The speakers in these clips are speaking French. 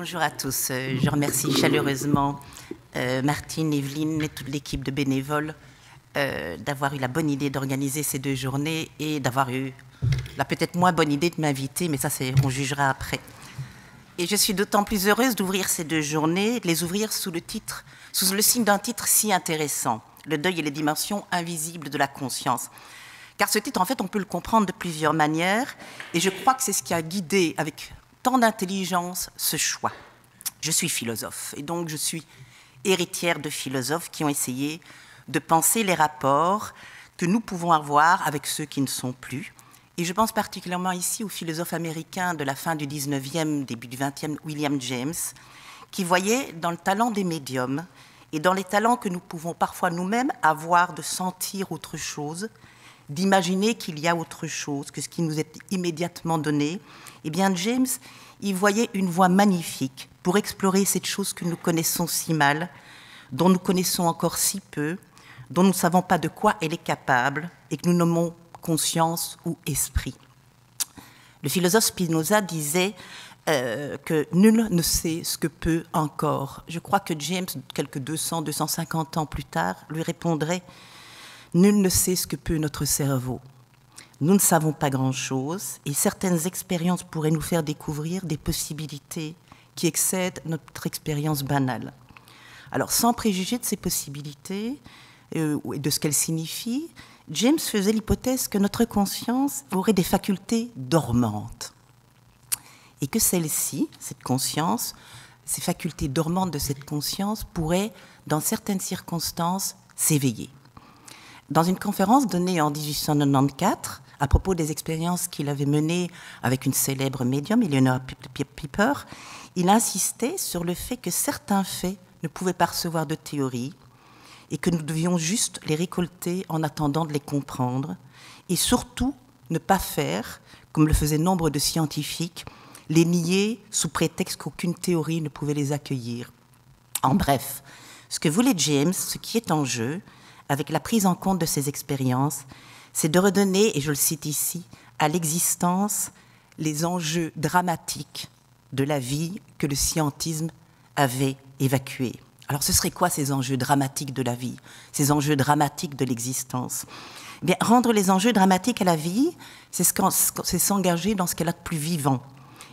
Bonjour à tous. Je remercie chaleureusement Martine, Evelyne et toute l'équipe de bénévoles d'avoir eu la bonne idée d'organiser ces 2 journées et d'avoir eu la peut-être moins bonne idée de m'inviter, mais ça, on jugera après. Et je suis d'autant plus heureuse d'ouvrir ces 2 journées, de les ouvrir sous le signe d'un titre si intéressant, Le deuil et les dimensions invisibles de la conscience. Car ce titre, en fait, on peut le comprendre de plusieurs manières, et je crois que c'est ce qui a guidé avec tant d'intelligence ce choix. Je suis philosophe, et donc je suis héritière de philosophes qui ont essayé de penser les rapports que nous pouvons avoir avec ceux qui ne sont plus. Et je pense particulièrement ici au philosophe américain de la fin du 19e, début du 20e, William James, qui voyait dans le talent des médiums et dans les talents que nous pouvons parfois nous-mêmes avoir de sentir autre chose, d'imaginer qu'il y a autre chose que ce qui nous est immédiatement donné, eh bien James, il voyait une voie magnifique pour explorer cette chose que nous connaissons si mal, dont nous connaissons encore si peu, dont nous ne savons pas de quoi elle est capable et que nous nommons conscience ou esprit. Le philosophe Spinoza disait que nul ne sait ce que peut encore. Je crois que James, quelques 200-250 ans plus tard, lui répondrait « Nul ne sait ce que peut notre cerveau. Nous ne savons pas grand-chose et certaines expériences pourraient nous faire découvrir des possibilités qui excèdent notre expérience banale. » Alors, sans préjuger de ces possibilités et de ce qu'elles signifient, James faisait l'hypothèse que notre conscience aurait des facultés dormantes et que celle-ci, cette conscience, ces facultés dormantes de cette conscience pourraient, dans certaines circonstances, s'éveiller. Dans une conférence donnée en 1894, à propos des expériences qu'il avait menées avec une célèbre médium, Eleanor Piper, il insistait sur le fait que certains faits ne pouvaient pas recevoir de théorie et que nous devions juste les récolter en attendant de les comprendre et surtout ne pas faire, comme le faisaient nombre de scientifiques, les nier sous prétexte qu'aucune théorie ne pouvait les accueillir. En bref, ce que voulait James, ce qui est en jeu, avec la prise en compte de ces expériences, c'est de redonner, et je le cite ici, à l'existence les enjeux dramatiques de la vie que le scientisme avait évacués. Alors ce serait quoi ces enjeux dramatiques de la vie, ces enjeux dramatiques de l'existence? Eh bien, rendre les enjeux dramatiques à la vie, c'est s'engager dans ce qu'elle a de plus vivant,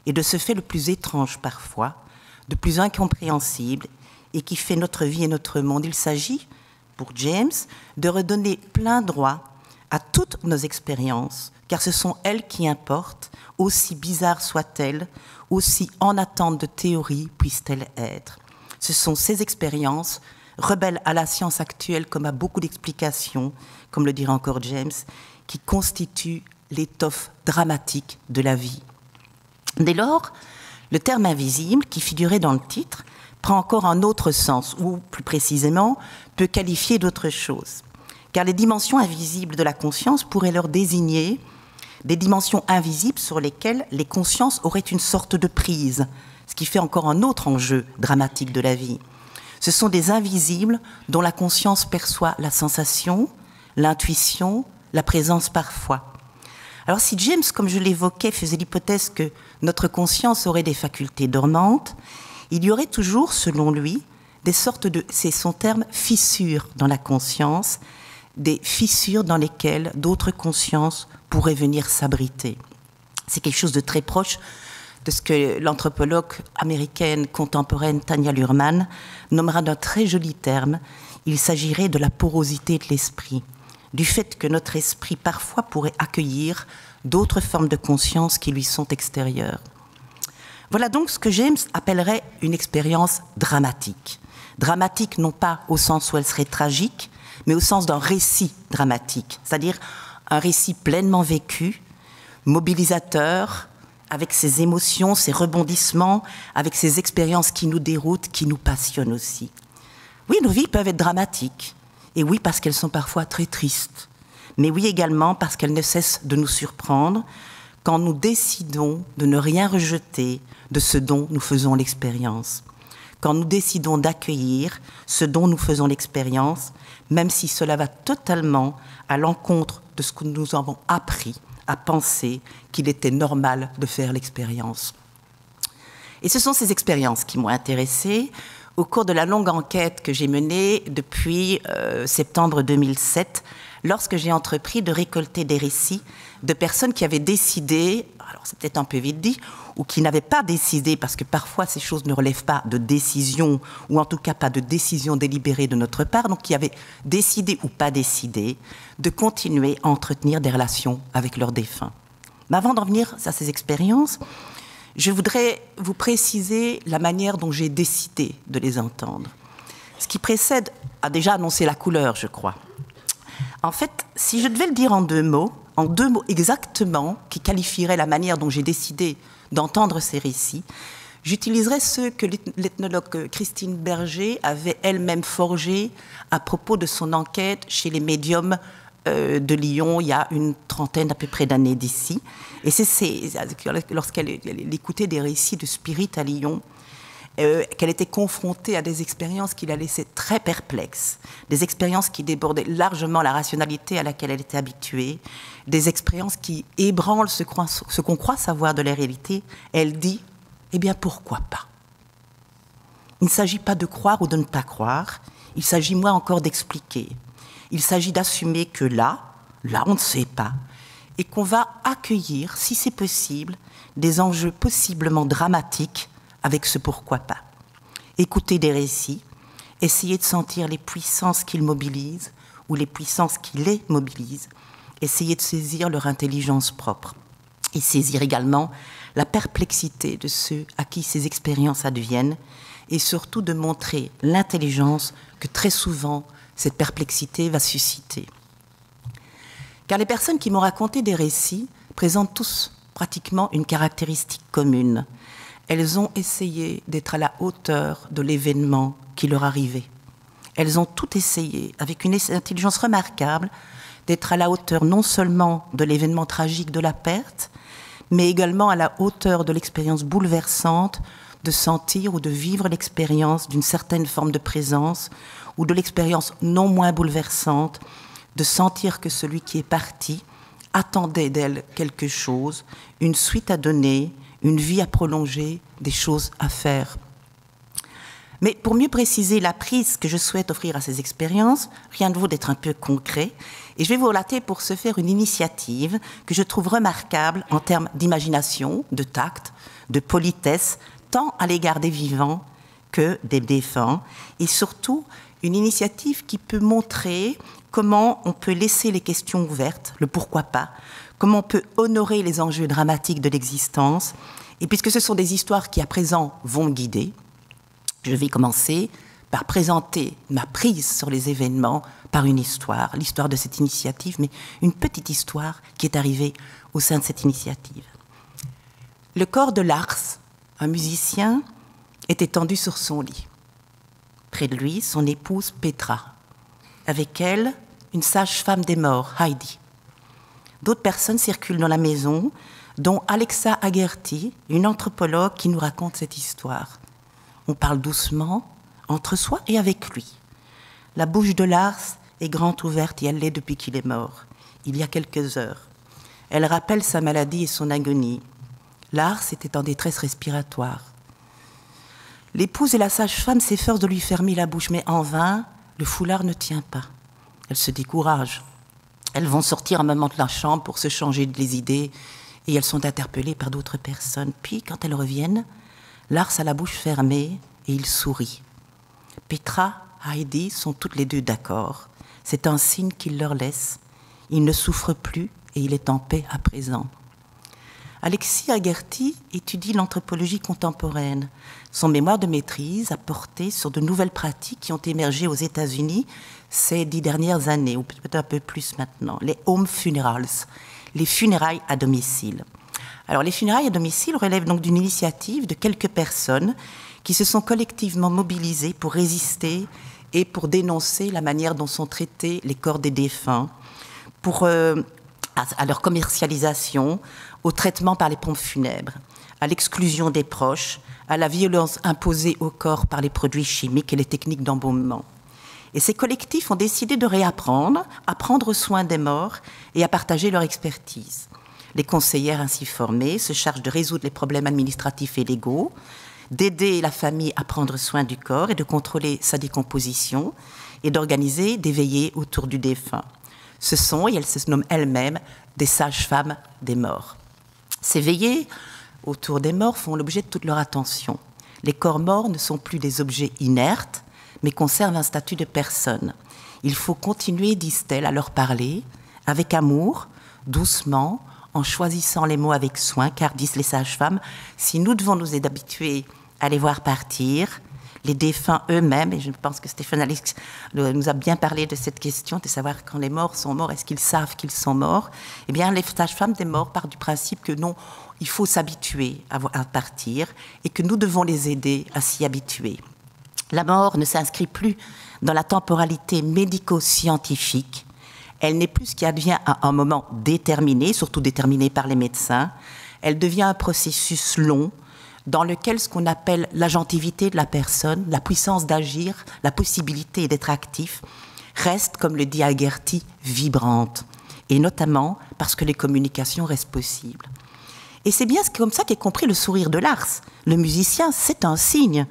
et de ce fait le plus étrange parfois, de plus incompréhensible, et qui fait notre vie et notre monde. Il s'agit, pour James, de redonner plein droit à toutes nos expériences, car ce sont elles qui importent, aussi bizarres soient-elles, aussi en attente de théorie puissent-elles être. Ce sont ces expériences, rebelles à la science actuelle comme à beaucoup d'explications, comme le dirait encore James, qui constituent l'étoffe dramatique de la vie. Dès lors, le terme invisible, qui figurait dans le titre, prend encore un autre sens, ou plus précisément, peut qualifier d'autre chose. Car les dimensions invisibles de la conscience pourraient leur désigner des dimensions invisibles sur lesquelles les consciences auraient une sorte de prise, ce qui fait encore un autre enjeu dramatique de la vie. Ce sont des invisibles dont la conscience perçoit la sensation, l'intuition, la présence parfois. Alors si James, comme je l'évoquais, faisait l'hypothèse que notre conscience aurait des facultés dormantes, il y aurait toujours, selon lui, des sortes de, c'est son terme, fissures dans la conscience, des fissures dans lesquelles d'autres consciences pourraient venir s'abriter. C'est quelque chose de très proche de ce que l'anthropologue américaine contemporaine Tanya Luhrmann nommera d'un très joli terme. Il s'agirait de la porosité de l'esprit, du fait que notre esprit parfois pourrait accueillir d'autres formes de conscience qui lui sont extérieures. Voilà donc ce que James appellerait une expérience dramatique. Dramatique non pas au sens où elle serait tragique, mais au sens d'un récit dramatique, c'est-à-dire un récit pleinement vécu, mobilisateur, avec ses émotions, ses rebondissements, avec ses expériences qui nous déroutent, qui nous passionnent aussi. Oui, nos vies peuvent être dramatiques, et oui, parce qu'elles sont parfois très tristes, mais oui également parce qu'elles ne cessent de nous surprendre quand nous décidons de ne rien rejeter de ce dont nous faisons l'expérience, quand nous décidons d'accueillir ce dont nous faisons l'expérience, même si cela va totalement à l'encontre de ce que nous avons appris à penser qu'il était normal de faire l'expérience. Et ce sont ces expériences qui m'ont intéressée au cours de la longue enquête que j'ai menée depuis septembre 2007, lorsque j'ai entrepris de récolter des récits de personnes qui avaient décidé, alors c'est peut-être un peu vite dit, ou qui n'avaient pas décidé, parce que parfois ces choses ne relèvent pas de décision, ou en tout cas pas de décision délibérée de notre part, donc qui avaient décidé ou pas décidé de continuer à entretenir des relations avec leurs défunts. Mais avant d'en venir à ces expériences, je voudrais vous préciser la manière dont j'ai décidé de les entendre. Ce qui précède a déjà annoncé la couleur, je crois. En fait, si je devais le dire en deux mots exactement, qui qualifieraient la manière dont j'ai décidé d'entendre ces récits, j'utiliserais ceux que l'ethnologue Christine Berger avait elle-même forgés à propos de son enquête chez les médiums de Lyon il y a une trentaine à peu près d'années d'ici. Et c'est lorsqu'elle écoutait des récits de spirites à Lyon, qu'elle était confrontée à des expériences qui la laissaient très perplexe, des expériences qui débordaient largement la rationalité à laquelle elle était habituée, des expériences qui ébranlent ce qu'on croit savoir de la réalité. Elle dit, eh bien pourquoi pas? Il ne s'agit pas de croire ou de ne pas croire, il s'agit moins encore d'expliquer. Il s'agit d'assumer que là on ne sait pas, et qu'on va accueillir, si c'est possible, des enjeux possiblement dramatiques avec ce pourquoi pas. Écouter des récits, essayer de sentir les puissances qu'ils mobilisent ou les puissances qui les mobilisent, essayer de saisir leur intelligence propre et saisir également la perplexité de ceux à qui ces expériences adviennent et surtout de montrer l'intelligence que très souvent cette perplexité va susciter. Car les personnes qui m'ont raconté des récits présentent tous pratiquement une caractéristique commune. Elles ont essayé d'être à la hauteur de l'événement qui leur arrivait. Elles ont toutes essayé, avec une intelligence remarquable, d'être à la hauteur non seulement de l'événement tragique de la perte, mais également à la hauteur de l'expérience bouleversante de sentir ou de vivre l'expérience d'une certaine forme de présence ou de l'expérience non moins bouleversante de sentir que celui qui est parti attendait d'elle quelque chose, une suite à donner, une vie à prolonger, des choses à faire. Mais pour mieux préciser la prise que je souhaite offrir à ces expériences, rien ne vaut d'être un peu concret, et je vais vous relater pour ce faire une initiative que je trouve remarquable en termes d'imagination, de tact, de politesse, tant à l'égard des vivants que des défunts, et surtout une initiative qui peut montrer comment on peut laisser les questions ouvertes, le pourquoi pas, comment on peut honorer les enjeux dramatiques de l'existence. Et puisque ce sont des histoires qui à présent vont me guider, je vais commencer par présenter ma prise sur les événements par une histoire, l'histoire de cette initiative, mais une petite histoire qui est arrivée au sein de cette initiative. Le corps de Lars, un musicien, est étendu sur son lit. Près de lui, son épouse Petra. Avec elle, une sage-femme des morts, Heidi. D'autres personnes circulent dans la maison, dont Alexa Agerty, une anthropologue qui nous raconte cette histoire. On parle doucement, entre soi et avec lui. La bouche de Lars est grande ouverte et elle l'est depuis qu'il est mort, il y a quelques heures. Elle rappelle sa maladie et son agonie. Lars était en détresse respiratoire. L'épouse et la sage-femme s'efforcent de lui fermer la bouche, mais en vain, le foulard ne tient pas. Elles se découragent. Elles vont sortir un moment de la chambre pour se changer les idées et elles sont interpellées par d'autres personnes. Puis, quand elles reviennent, Lars a la bouche fermée et il sourit. Petra, Heidi sont toutes les deux d'accord. C'est un signe qu'il leur laisse. Il ne souffre plus et il est en paix à présent. Alexis Agerty étudie l'anthropologie contemporaine. Son mémoire de maîtrise a porté sur de nouvelles pratiques qui ont émergé aux États-Unis ces 10 dernières années, ou peut-être un peu plus maintenant, les home funerals, les funérailles à domicile. Alors, les funérailles à domicile relèvent donc d'une initiative de quelques personnes qui se sont collectivement mobilisées pour résister et pour dénoncer la manière dont sont traités les corps des défunts, à leur commercialisation, au traitement par les pompes funèbres, à l'exclusion des proches, à la violence imposée au corps par les produits chimiques et les techniques d'embaumement. Et ces collectifs ont décidé de réapprendre à prendre soin des morts et à partager leur expertise. Les conseillères ainsi formées se chargent de résoudre les problèmes administratifs et légaux. d'aider la famille à prendre soin du corps et de contrôler sa décomposition et d'organiser des veillées autour du défunt. Ce sont, et elles se nomment elles-mêmes, des sages-femmes des morts. Ces veillées autour des morts font l'objet de toute leur attention. Les corps morts ne sont plus des objets inertes, mais conservent un statut de personne. Il faut continuer, disent-elles, à leur parler, avec amour, doucement, en choisissant les mots avec soin, car, disent les sages-femmes, si nous devons nous habituer à les voir partir, les défunts eux-mêmes, et je pense que Stéphane Alix nous a bien parlé de cette question, de savoir quand les morts sont morts, est-ce qu'ils savent qu'ils sont morts? Eh bien, les sages-femmes des morts partent du principe que non, il faut s'habituer à partir et que nous devons les aider à s'y habituer. La mort ne s'inscrit plus dans la temporalité médico-scientifique. Elle n'est plus ce qui advient à un moment déterminé, surtout déterminé par les médecins. Elle devient un processus long dans lequel ce qu'on appelle l'agentivité de la personne, la puissance d'agir, la possibilité d'être actif, reste, comme le dit Algerti, vibrante. Et notamment parce que les communications restent possibles. Et c'est bien comme ça qu'est compris le sourire de Lars. Le musicien, c'est un signe.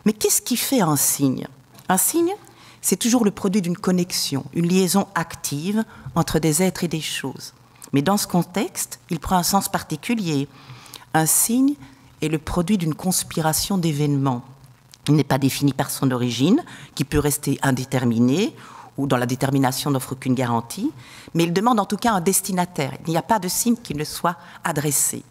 Mais qu'est-ce qui fait un signe? Un signe, c'est toujours le produit d'une connexion, une liaison active entre des êtres et des choses. Mais dans ce contexte, il prend un sens particulier. Un signe est le produit d'une conspiration d'événements. Il n'est pas défini par son origine, qui peut rester indéterminée, ou dans la détermination n'offre aucune garantie, mais il demande en tout cas un destinataire. Il n'y a pas de signe qui ne soit adressé.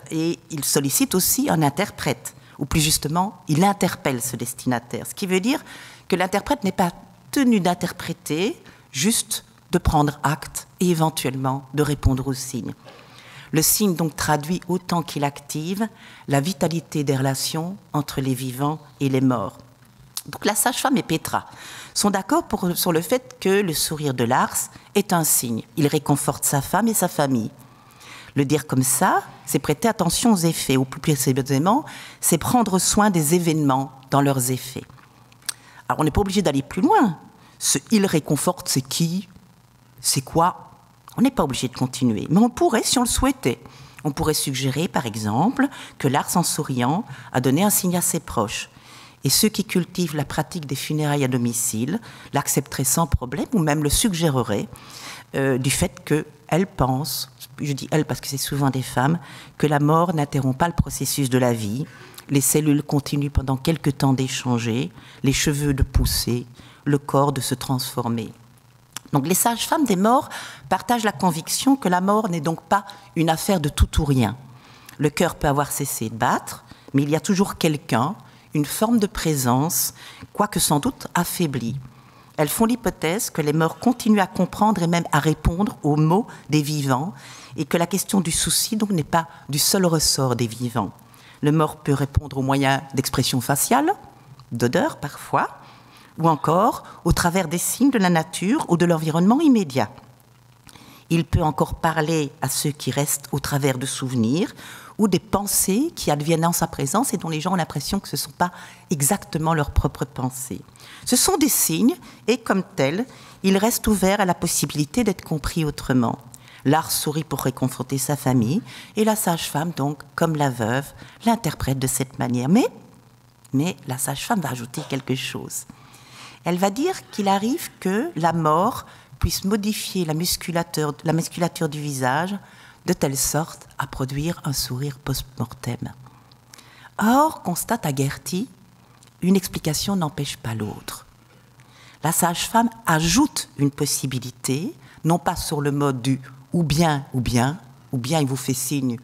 Et il sollicite aussi un interprète, ou plus justement, il interpelle ce destinataire. Ce qui veut dire que l'interprète n'est pas tenu d'interpréter, juste de prendre acte et éventuellement de répondre au signe. Le signe donc traduit autant qu'il active la vitalité des relations entre les vivants et les morts. Donc la sage-femme et Petra sont d'accord sur le fait que le sourire de Lars est un signe. Il réconforte sa femme et sa famille. Le dire comme ça, c'est prêter attention aux effets, ou plus précisément, c'est prendre soin des événements dans leurs effets. Alors on n'est pas obligé d'aller plus loin. Ce « il réconforte », c'est qui? C'est quoi? On n'est pas obligé de continuer, mais on pourrait si on le souhaitait. On pourrait suggérer, par exemple, que Lars, en souriant, a donné un signe à ses proches. Et ceux qui cultivent la pratique des funérailles à domicile l'accepteraient sans problème, ou même le suggéreraient, du fait qu'elles pensent, je dis elles parce que c'est souvent des femmes, que la mort n'interrompt pas le processus de la vie. Les cellules continuent pendant quelque temps d'échanger, les cheveux de pousser, le corps de se transformer. Donc les sages-femmes des morts partagent la conviction que la mort n'est donc pas une affaire de tout ou rien. Le cœur peut avoir cessé de battre, mais il y a toujours quelqu'un, une forme de présence, quoique sans doute affaiblie. Elles font l'hypothèse que les morts continuent à comprendre et même à répondre aux mots des vivants et que la question du souci donc n'est pas du seul ressort des vivants. Le mort peut répondre au moyen d'expression faciale, d'odeur parfois, ou encore au travers des signes de la nature ou de l'environnement immédiat. Il peut encore parler à ceux qui restent au travers de souvenirs ou des pensées qui adviennent en sa présence et dont les gens ont l'impression que ce ne sont pas exactement leurs propres pensées. Ce sont des signes et, comme tels, ils restent ouverts à la possibilité d'être compris autrement. Lars sourit pour réconforter sa famille et la sage-femme, donc, comme la veuve, l'interprète de cette manière. Mais la sage-femme va ajouter quelque chose. Elle va dire qu'il arrive que la mort puisse modifier la musculature du visage de telle sorte à produire un sourire post-mortem. Or, constate Algerti, une explication n'empêche pas l'autre. La sage-femme ajoute une possibilité, non pas sur le mode du ou bien il vous fait signe,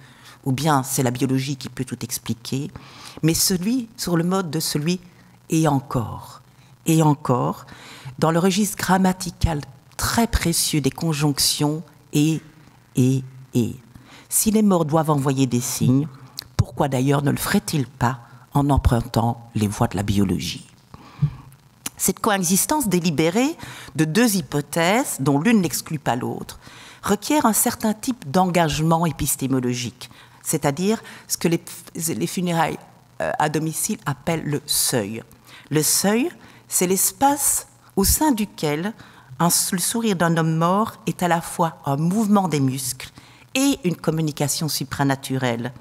ou bien c'est la biologie qui peut tout expliquer, mais sur le mode de celui et encore, dans le registre grammatical très précieux des conjonctions et. Si les morts doivent envoyer des signes, pourquoi d'ailleurs ne le feraient-ils pas en empruntant les voies de la biologie? Cette coexistence délibérée de deux hypothèses, dont l'une n'exclut pas l'autre, requiert un certain type d'engagement épistémologique, c'est-à-dire ce que les funérailles à domicile appellent le seuil. Le seuil, c'est l'espace au sein duquel le sourire d'un homme mort est à la fois un mouvement des muscles et une communication supranaturelle.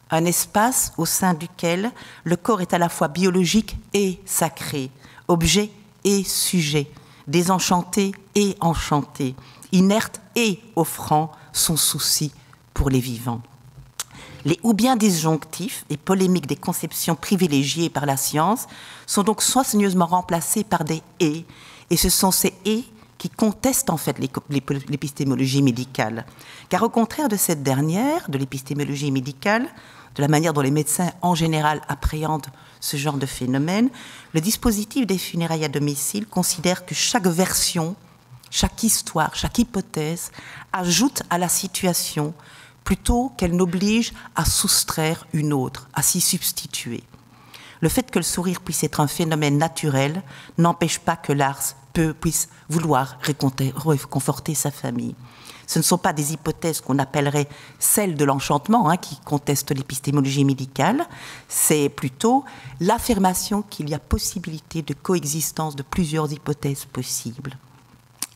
un espace au sein duquel le corps est à la fois biologique et sacré, objet et sujet, désenchanté et enchanté, inerte et offrant son souci pour les vivants. Les ou bien disjonctifs et polémiques des conceptions privilégiées par la science sont donc soigneusement remplacés par des et ce sont ces et qui contestent en fait l'épistémologie médicale. Car au contraire de cette dernière, de l'épistémologie médicale, de la manière dont les médecins en général appréhendent ce genre de phénomène, le dispositif des funérailles à domicile considère que chaque version, chaque histoire, chaque hypothèse ajoute à la situation plutôt qu'elle n'oblige à soustraire une autre, à s'y substituer. Le fait que le sourire puisse être un phénomène naturel n'empêche pas que Lars puisse vouloir réconforter sa famille. Ce ne sont pas des hypothèses qu'on appellerait celles de l'enchantement, qui contestent l'épistémologie médicale, c'est plutôt l'affirmation qu'il y a possibilité de coexistence de plusieurs hypothèses possibles.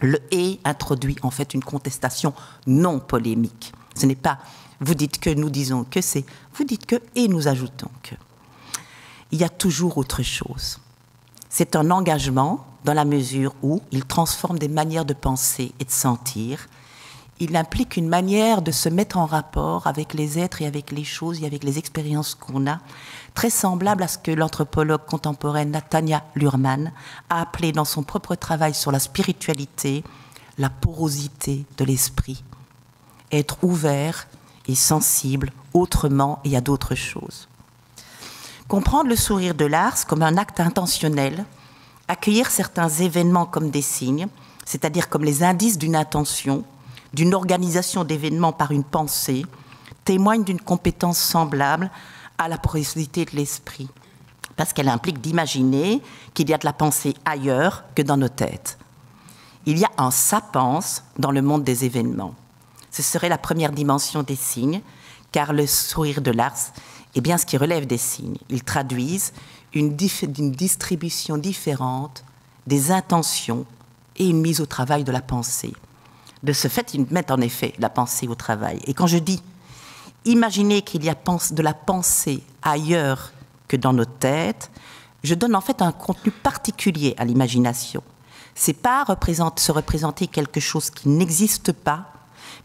Le « et » introduit en fait une contestation non polémique. Ce n'est pas « vous dites que, nous disons que », c'est « vous dites que et nous ajoutons que ». Il y a toujours autre chose. C'est un engagement dans la mesure où il transforme des manières de penser et de sentir. Il implique une manière de se mettre en rapport avec les êtres et avec les choses et avec les expériences qu'on a, très semblable à ce que l'anthropologue contemporaine Tanya Luhrmann a appelé dans son propre travail sur la spiritualité la porosité de l'esprit. Être ouvert et sensible autrement et à d'autres choses. Comprendre le sourire de Lars comme un acte intentionnel, accueillir certains événements comme des signes, c'est-à-dire comme les indices d'une intention, d'une organisation d'événements par une pensée, témoigne d'une compétence semblable à la porosité de l'esprit, parce qu'elle implique d'imaginer qu'il y a de la pensée ailleurs que dans nos têtes. Il y a un sapence dans le monde des événements. Ce serait la première dimension des signes, car le sourire de Lars est bien ce qui relève des signes. Ils traduisent une distribution différente des intentions et une mise au travail de la pensée. De ce fait, ils mettent en effet la pensée au travail. Et quand je dis imaginer qu'il y a de la pensée ailleurs que dans nos têtes, je donne en fait un contenu particulier à l'imagination. C'est pas se représenter quelque chose qui n'existe pas,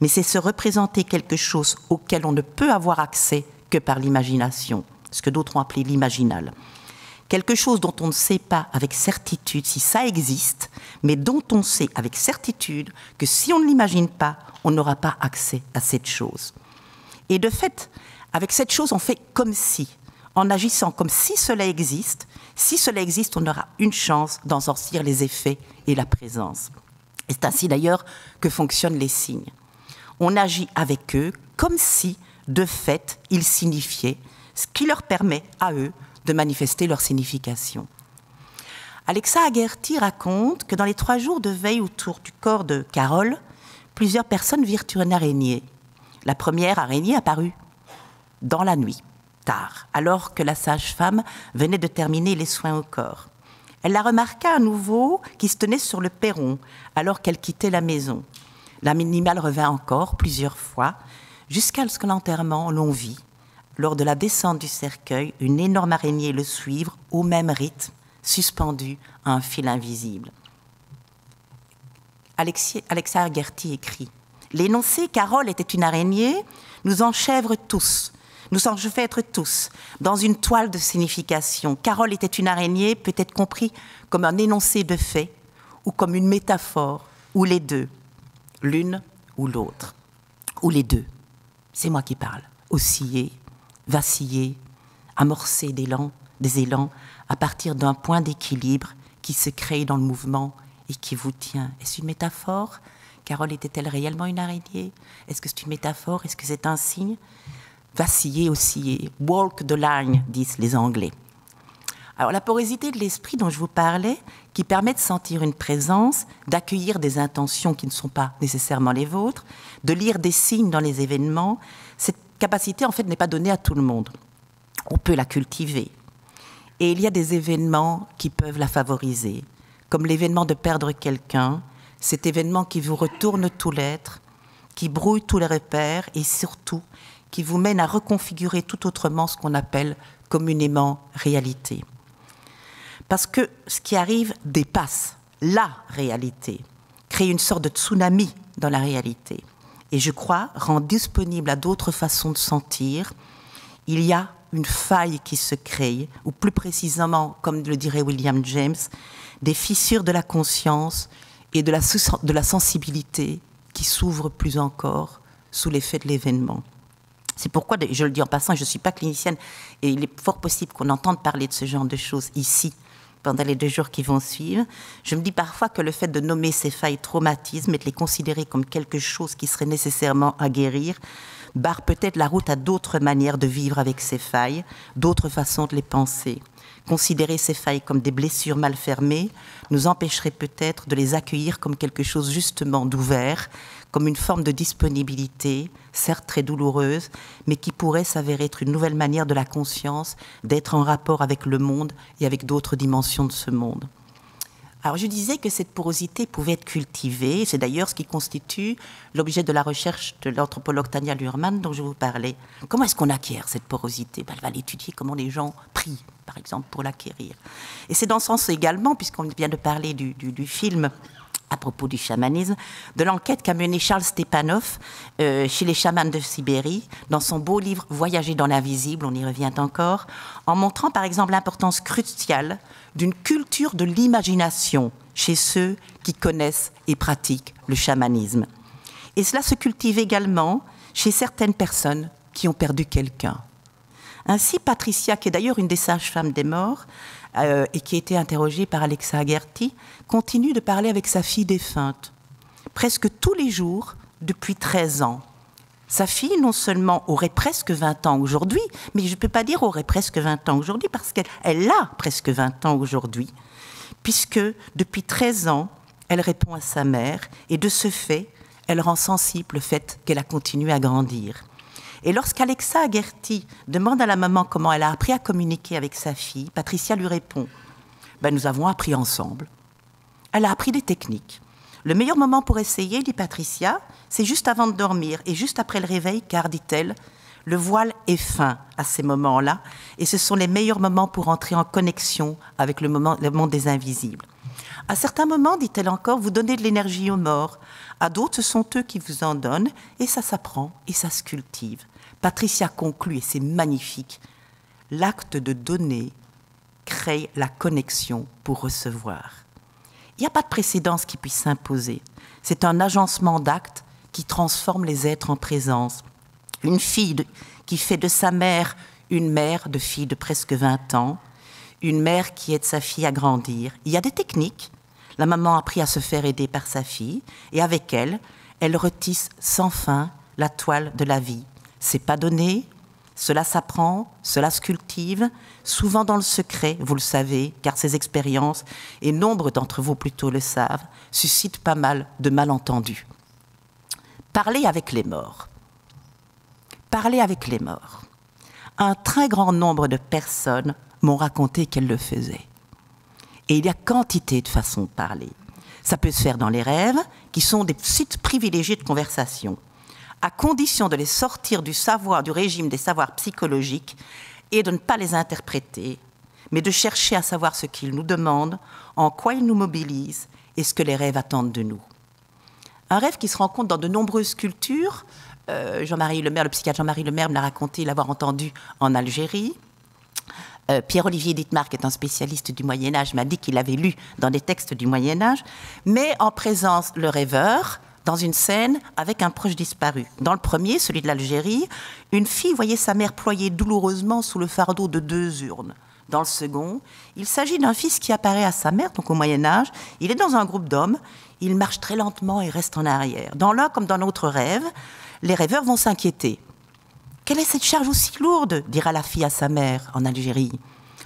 mais c'est se représenter quelque chose auquel on ne peut avoir accès que par l'imagination, ce que d'autres ont appelé l'imaginal. Quelque chose dont on ne sait pas avec certitude si ça existe, mais dont on sait avec certitude que si on ne l'imagine pas, on n'aura pas accès à cette chose. Et de fait, avec cette chose, on fait comme si, en agissant comme si cela existe. Si cela existe, on aura une chance d'en sortir les effets et la présence. Et c'est ainsi d'ailleurs que fonctionnent les signes. On agit avec eux comme si, de fait, ils signifiaient, ce qui leur permet à eux de manifester leur signification. Alexa Agherty raconte que dans les 3 jours de veille autour du corps de Carole, plusieurs personnes virent une araignée. La première araignée apparut dans la nuit, tard, alors que la sage-femme venait de terminer les soins au corps. Elle la remarqua à nouveau qui se tenait sur le perron alors qu'elle quittait la maison. L'animal revint encore plusieurs fois, jusqu'à ce que l'enterrement l'on vit, lors de la descente du cercueil, une énorme araignée le suivre au même rythme, suspendue à un fil invisible. Alexa Agherty écrit « L'énoncé « Carole était une araignée » nous enchevêtre tous, dans une toile de signification. Carole était une araignée peut être compris comme un énoncé de fait ou comme une métaphore, ou les deux, l'une ou l'autre, ou les deux. C'est moi qui parle. Osciller, vaciller, amorcer des élans à partir d'un point d'équilibre qui se crée dans le mouvement et qui vous tient. Est-ce une métaphore ? Carole était-elle réellement une araignée ? Est-ce que c'est une métaphore ? Est-ce que c'est un signe ? Vaciller, osciller, walk the line, disent les Anglais. Alors la porosité de l'esprit dont je vous parlais, qui permet de sentir une présence, d'accueillir des intentions qui ne sont pas nécessairement les vôtres, de lire des signes dans les événements, cette capacité en fait n'est pas donnée à tout le monde. On peut la cultiver. Et il y a des événements qui peuvent la favoriser, comme l'événement de perdre quelqu'un, cet événement qui vous retourne tout l'être, qui brouille tous les repères et surtout qui vous mène à reconfigurer tout autrement ce qu'on appelle communément réalité. Parce que ce qui arrive dépasse la réalité, crée une sorte de tsunami dans la réalité. Et je crois, rend disponible à d'autres façons de sentir, il y a une faille qui se crée, ou plus précisément, comme le dirait William James, des fissures de la conscience et de la sensibilité qui s'ouvrent plus encore sous l'effet de l'événement. C'est pourquoi, je le dis en passant, je ne suis pas clinicienne, et il est fort possible qu'on entende parler de ce genre de choses ici, pendant les 2 jours qui vont suivre. Je me dis parfois que le fait de nommer ces failles traumatismes et de les considérer comme quelque chose qui serait nécessairement à guérir barre peut-être la route à d'autres manières de vivre avec ces failles, d'autres façons de les penser. Considérer ces failles comme des blessures mal fermées nous empêcherait peut-être de les accueillir comme quelque chose justement d'ouvert, comme une forme de disponibilité, certes très douloureuse, mais qui pourrait s'avérer être une nouvelle manière de la conscience d'être en rapport avec le monde et avec d'autres dimensions de ce monde. Alors je disais que cette porosité pouvait être cultivée, c'est d'ailleurs ce qui constitue l'objet de la recherche de l'anthropologue Tania Luhrmann dont je vous parlais. Comment est-ce qu'on acquiert cette porosité? Elle va l'étudier, comment les gens prient, par exemple, pour l'acquérir. Et c'est dans ce sens également, puisqu'on vient de parler du film à propos du chamanisme, de l'enquête qu'a menée Charles Stepanov chez les chamans de Sibérie, dans son beau livre « Voyager dans l'invisible », on y revient encore, en montrant par exemple l'importance cruciale d'une culture de l'imagination chez ceux qui connaissent et pratiquent le chamanisme. Et cela se cultive également chez certaines personnes qui ont perdu quelqu'un. Ainsi, Patricia, qui est d'ailleurs une des sages-femmes des morts, et qui a été interrogée par Alexa Agherty, continue de parler avec sa fille défunte, presque tous les jours, depuis 13 ans. Sa fille, non seulement aurait presque 20 ans aujourd'hui, mais je ne peux pas dire aurait presque 20 ans aujourd'hui, parce qu'elle a presque 20 ans aujourd'hui, puisque depuis 13 ans, elle répond à sa mère, et de ce fait, elle rend sensible le fait qu'elle a continué à grandir. Et lorsqu'Alexa Agherty demande à la maman comment elle a appris à communiquer avec sa fille, Patricia lui répond « Nous avons appris ensemble ». Elle a appris des techniques. Le meilleur moment pour essayer, dit Patricia, c'est juste avant de dormir et juste après le réveil, car, dit-elle, le voile est fin à ces moments-là et ce sont les meilleurs moments pour entrer en connexion avec le monde des invisibles. À certains moments, dit-elle encore, vous donnez de l'énergie aux morts. À d'autres, ce sont eux qui vous en donnent et ça s'apprend et ça se cultive. Patricia conclut, et c'est magnifique, l'acte de donner crée la connexion pour recevoir. Il n'y a pas de précédence qui puisse s'imposer. C'est un agencement d'actes qui transforme les êtres en présence. Une fille qui fait de sa mère une mère de fille de presque 20 ans, une mère qui aide sa fille à grandir. Il y a des techniques. La maman a appris à se faire aider par sa fille et avec elle, elle retisse sans fin la toile de la vie. C'est pas donné, cela s'apprend, cela se cultive, souvent dans le secret, vous le savez, car ces expériences, et nombre d'entre vous plutôt le savent, suscitent pas mal de malentendus. Parler avec les morts. Parler avec les morts. Un très grand nombre de personnes m'ont raconté qu'elles le faisaient. Et il y a quantité de façons de parler. Ça peut se faire dans les rêves, qui sont des sites privilégiés de conversation, à condition de les sortir du régime des savoirs psychologiques et de ne pas les interpréter, mais de chercher à savoir ce qu'ils nous demandent, en quoi ils nous mobilisent et ce que les rêves attendent de nous. Un rêve qui se rencontre dans de nombreuses cultures. Jean-Marie Lemaire, le psychiatre Jean-Marie Lemaire me l'a raconté, l'avoir entendu en Algérie. Pierre-Olivier Dittmar, qui est un spécialiste du Moyen-Âge, m'a dit qu'il l'avait lu dans des textes du Moyen-Âge, mais en présence le rêveur, dans une scène avec un proche disparu. Dans le premier, celui de l'Algérie, une fille voyait sa mère ployer douloureusement sous le fardeau de 2 urnes. Dans le second, il s'agit d'un fils qui apparaît à sa mère, donc au Moyen-Âge. Il est dans un groupe d'hommes, il marche très lentement et reste en arrière. Dans l'un comme dans l'autre rêve, les rêveurs vont s'inquiéter. Quelle est cette charge aussi lourde, dira la fille à sa mère en Algérie.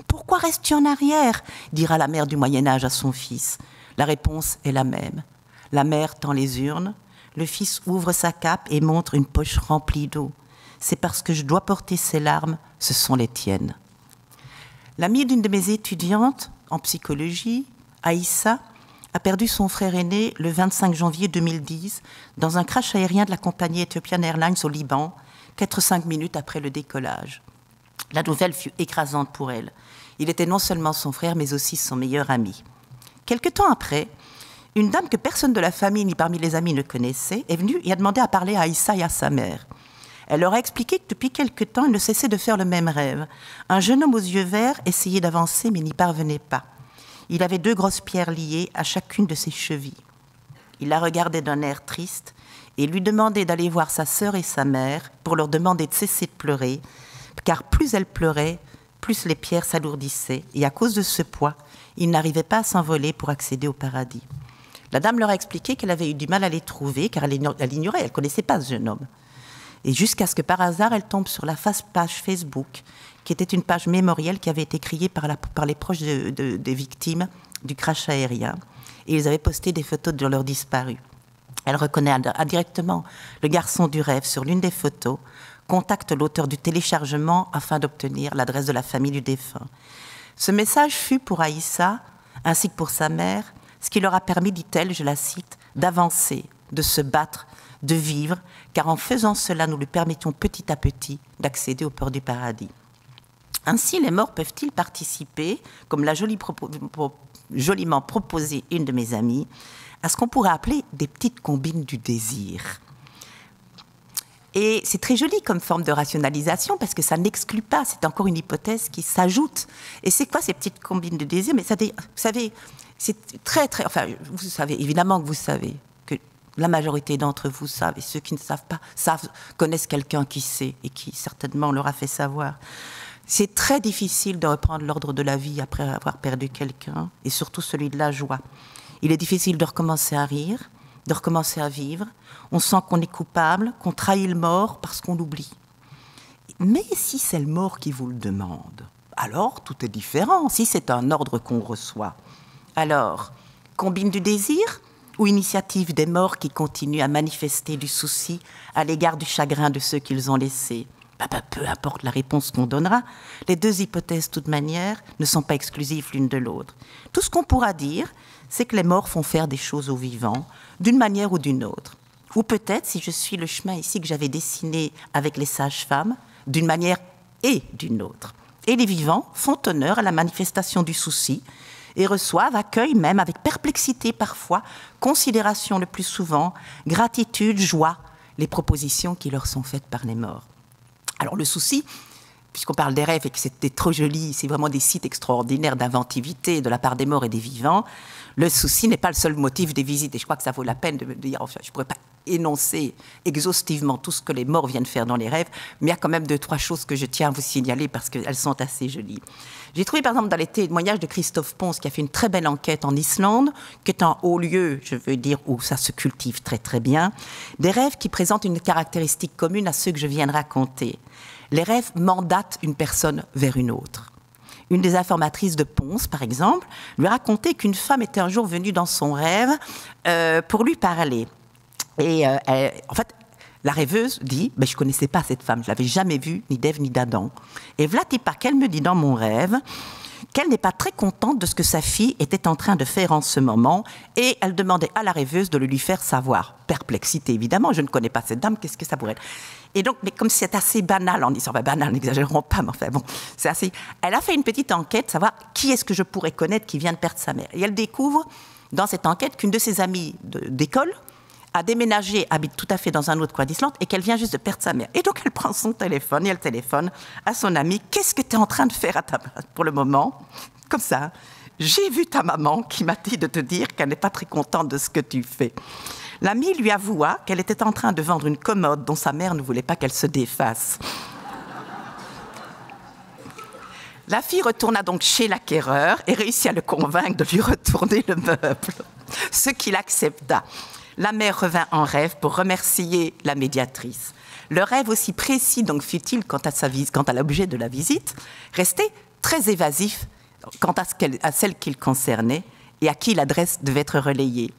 Pourquoi restes-tu en arrière, dira la mère du Moyen-Âge à son fils. La réponse est la même. La mère tend les urnes, le fils ouvre sa cape et montre une poche remplie d'eau. C'est parce que je dois porter ces larmes, ce sont les tiennes. L'amie d'une de mes étudiantes en psychologie, Aïssa, a perdu son frère aîné le 25 janvier 2010 dans un crash aérien de la compagnie Ethiopian Airlines au Liban, 4-5 minutes après le décollage. La nouvelle fut écrasante pour elle. Il était non seulement son frère, mais aussi son meilleur ami. Quelque temps après, une dame que personne de la famille ni parmi les amis ne connaissait est venue et a demandé à parler à Aïssa et à sa mère. Elle leur a expliqué que depuis quelque temps, elle ne cessait de faire le même rêve. Un jeune homme aux yeux verts essayait d'avancer, mais n'y parvenait pas. Il avait 2 grosses pierres liées à chacune de ses chevilles. Il la regardait d'un air triste et lui demandait d'aller voir sa sœur et sa mère pour leur demander de cesser de pleurer, car plus elle pleurait, plus les pierres s'alourdissaient, et à cause de ce poids, ils n'arrivaient pas à s'envoler pour accéder au paradis. La dame leur a expliqué qu'elle avait eu du mal à les trouver, car elle l'ignorait, elle ne connaissait pas ce jeune homme. Et jusqu'à ce que par hasard, elle tombe sur la page Facebook, qui était une page mémorielle qui avait été créée par les proches des victimes du crash aérien. Et ils avaient posté des photos de leurs disparus. Elle reconnaît indirectement le garçon du rêve sur l'une des photos, contacte l'auteur du téléchargement afin d'obtenir l'adresse de la famille du défunt. Ce message fut pour Aïssa, ainsi que pour sa mère, ce qui leur a permis, dit-elle, je la cite, d'avancer, de se battre, de vivre, car en faisant cela, nous lui permettions petit à petit d'accéder au port du paradis. Ainsi, les morts peuvent-ils participer, comme l'a joliment proposé une de mes amies, à ce qu'on pourrait appeler des petites combines du désir. Et c'est très joli comme forme de rationalisation parce que ça n'exclut pas, c'est encore une hypothèse qui s'ajoute. Et c'est quoi ces petites combines de désir? Mais ça, vous savez, c'est très, très... Enfin, vous savez, évidemment que vous savez, que la majorité d'entre vous savent, et ceux qui ne savent pas, connaissent quelqu'un qui sait et qui certainement leur a fait savoir. C'est très difficile de reprendre l'ordre de la vie après avoir perdu quelqu'un, et surtout celui de la joie. Il est difficile de recommencer à rire, de recommencer à vivre. On sent qu'on est coupable, qu'on trahit le mort parce qu'on l'oublie. Mais si c'est le mort qui vous le demande, alors tout est différent, si c'est un ordre qu'on reçoit. Alors, combine du désir ou initiative des morts qui continuent à manifester du souci à l'égard du chagrin de ceux qu'ils ont laissés? Peu importe la réponse qu'on donnera, les 2 hypothèses, de toute manière, ne sont pas exclusives l'une de l'autre. Tout ce qu'on pourra dire, c'est que les morts font faire des choses aux vivants, d'une manière ou d'une autre. Ou peut-être, si je suis le chemin ici que j'avais dessiné avec les sages-femmes, d'une manière et d'une autre. Et les vivants font honneur à la manifestation du souci et reçoivent, accueillent même avec perplexité parfois, considération le plus souvent, gratitude, joie, les propositions qui leur sont faites par les morts. Alors le souci, puisqu'on parle des rêves et que c'était trop joli, c'est vraiment des sites extraordinaires d'inventivité de la part des morts et des vivants, le souci n'est pas le seul motif des visites. Et je crois que ça vaut la peine de dire, enfin, je ne pourrais pas énoncer exhaustivement tout ce que les morts viennent faire dans les rêves, mais il y a quand même 2-3 choses que je tiens à vous signaler parce qu'elles sont assez jolies. J'ai trouvé par exemple dans les témoignages de Christophe Pons, qui a fait une très belle enquête en Islande, qui est un haut lieu, je veux dire, où ça se cultive très très bien, des rêves qui présentent une caractéristique commune à ceux que je viens de raconter. Les rêves mandatent une personne vers une autre. Une des informatrices de Pons, par exemple, lui racontait qu'une femme était un jour venue dans son rêve pour lui parler. Et en fait, la rêveuse dit, je ne connaissais pas cette femme, je ne l'avais jamais vue, ni d'Ève ni d'Adam. Et Vlatipa, qu'elle me dit dans mon rêve qu'elle n'est pas très contente de ce que sa fille était en train de faire en ce moment, et elle demandait à la rêveuse de le lui faire savoir. Perplexité, évidemment, je ne connais pas cette dame, qu'est-ce que ça pourrait être? Et donc, mais comme c'est assez banal en disant, banal, n'exagérons pas, mais enfin bon, c'est assez... Elle a fait une petite enquête, savoir qui est-ce que je pourrais connaître qui vient de perdre sa mère. Et elle découvre, dans cette enquête, qu'une de ses amies d'école a déménagé, habite tout à fait dans un autre coin d'Islande, et qu'elle vient juste de perdre sa mère. Et donc, elle prend son téléphone, et elle téléphone à son amie, qu'est-ce que tu es en train de faire à ta place pour le moment? Comme ça, j'ai vu ta maman qui m'a dit de te dire qu'elle n'est pas très contente de ce que tu fais. L'amie lui avoua qu'elle était en train de vendre une commode dont sa mère ne voulait pas qu'elle se défasse. La fille retourna donc chez l'acquéreur et réussit à le convaincre de lui retourner le meuble, ce qu'il accepta. La mère revint en rêve pour remercier la médiatrice. Le rêve, aussi précis donc fut-il quant à l'objet de la visite, restait très évasif quant à celle qu'il concernait et à qui l'adresse devait être relayée.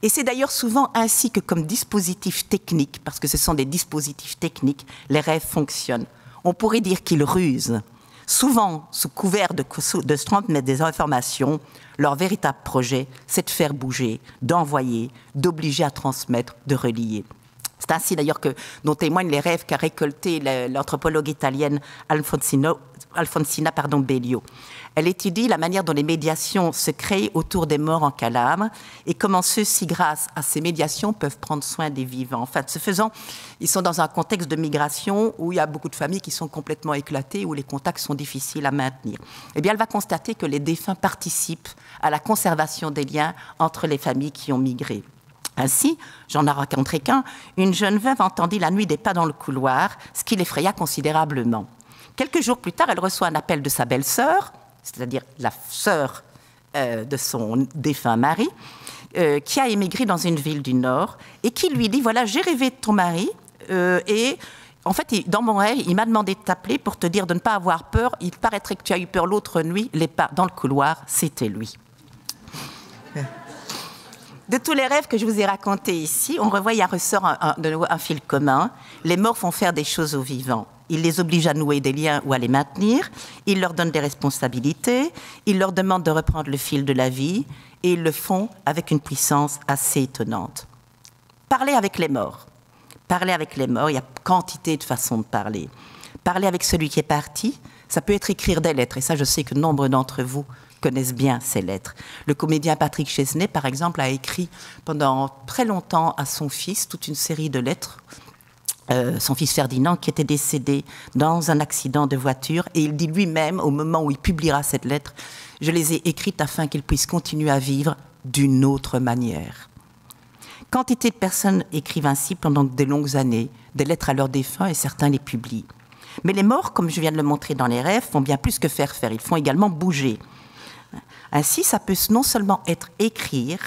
Et c'est d'ailleurs souvent ainsi que comme dispositif technique, parce que ce sont des dispositifs techniques, les rêves fonctionnent. On pourrait dire qu'ils rusent. Souvent, sous couvert de transmettre des informations, leur véritable projet, c'est de faire bouger, d'envoyer, d'obliger à transmettre, de relier. C'est ainsi d'ailleurs dont témoignent les rêves qu'a récolté l'anthropologue italienne Alfonsina Bellio. Elle étudie la manière dont les médiations se créent autour des morts en Calabre et comment ceux-ci, grâce à ces médiations, peuvent prendre soin des vivants. Enfin, ce faisant, ils sont dans un contexte de migration où il y a beaucoup de familles qui sont complètement éclatées, où les contacts sont difficiles à maintenir. Eh bien, elle va constater que les défunts participent à la conservation des liens entre les familles qui ont migré. Ainsi, j'en ai raconté qu'un, une jeune veuve entendit la nuit des pas dans le couloir, ce qui l'effraya considérablement. Quelques jours plus tard, elle reçoit un appel de sa belle-sœur, c'est-à-dire la sœur de son défunt mari, qui a émigré dans une ville du Nord et qui lui dit « Voilà, j'ai rêvé de ton mari et en fait, dans mon rêve, il m'a demandé de t'appeler pour te dire de ne pas avoir peur. Il paraîtrait que tu as eu peur l'autre nuit, les pas dans le couloir, c'était lui. » De tous les rêves que je vous ai racontés ici, on revoit, il y a ressort de nouveau un fil commun. Les morts font faire des choses aux vivants. Ils les obligent à nouer des liens ou à les maintenir. Ils leur donnent des responsabilités. Ils leur demandent de reprendre le fil de la vie. Et ils le font avec une puissance assez étonnante. Parler avec les morts. Parler avec les morts, il y a quantité de façons de parler. Parler avec celui qui est parti, ça peut être écrire des lettres. Et ça, je sais que nombre d'entre vous connaissent bien ces lettres. Le comédien Patrick Chesney, par exemple, a écrit pendant très longtemps à son fils toute une série de lettres. Son fils Ferdinand, qui était décédé dans un accident de voiture. Et il dit lui-même, au moment où il publiera cette lettre, « Je les ai écrites afin qu'il puisse continuer à vivre d'une autre manière. » Quantité de personnes écrivent ainsi pendant de longues années des lettres à leurs défunts et certains les publient. Mais les morts, comme je viens de le montrer dans les rêves, font bien plus que faire. Ils font également bouger. Ainsi, ça peut non seulement être écrire,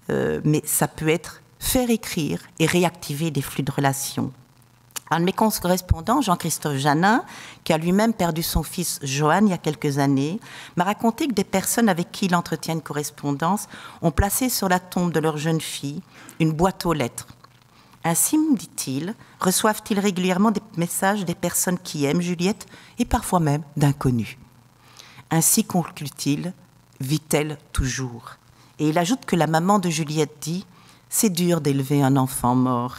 mais ça peut être faire écrire et réactiver des flux de relations. Un de mes correspondants, Jean-Christophe Janin, qui a lui-même perdu son fils Johan il y a quelques années, m'a raconté que des personnes avec qui il entretient une correspondance ont placé sur la tombe de leur jeune fille une boîte aux lettres. Ainsi, me dit-il, reçoivent-ils régulièrement des messages des personnes qui aiment Juliette et parfois même d'inconnus. Ainsi, conclut-il, vit-elle toujours. Et il ajoute que la maman de Juliette dit « C'est dur d'élever un enfant mort ».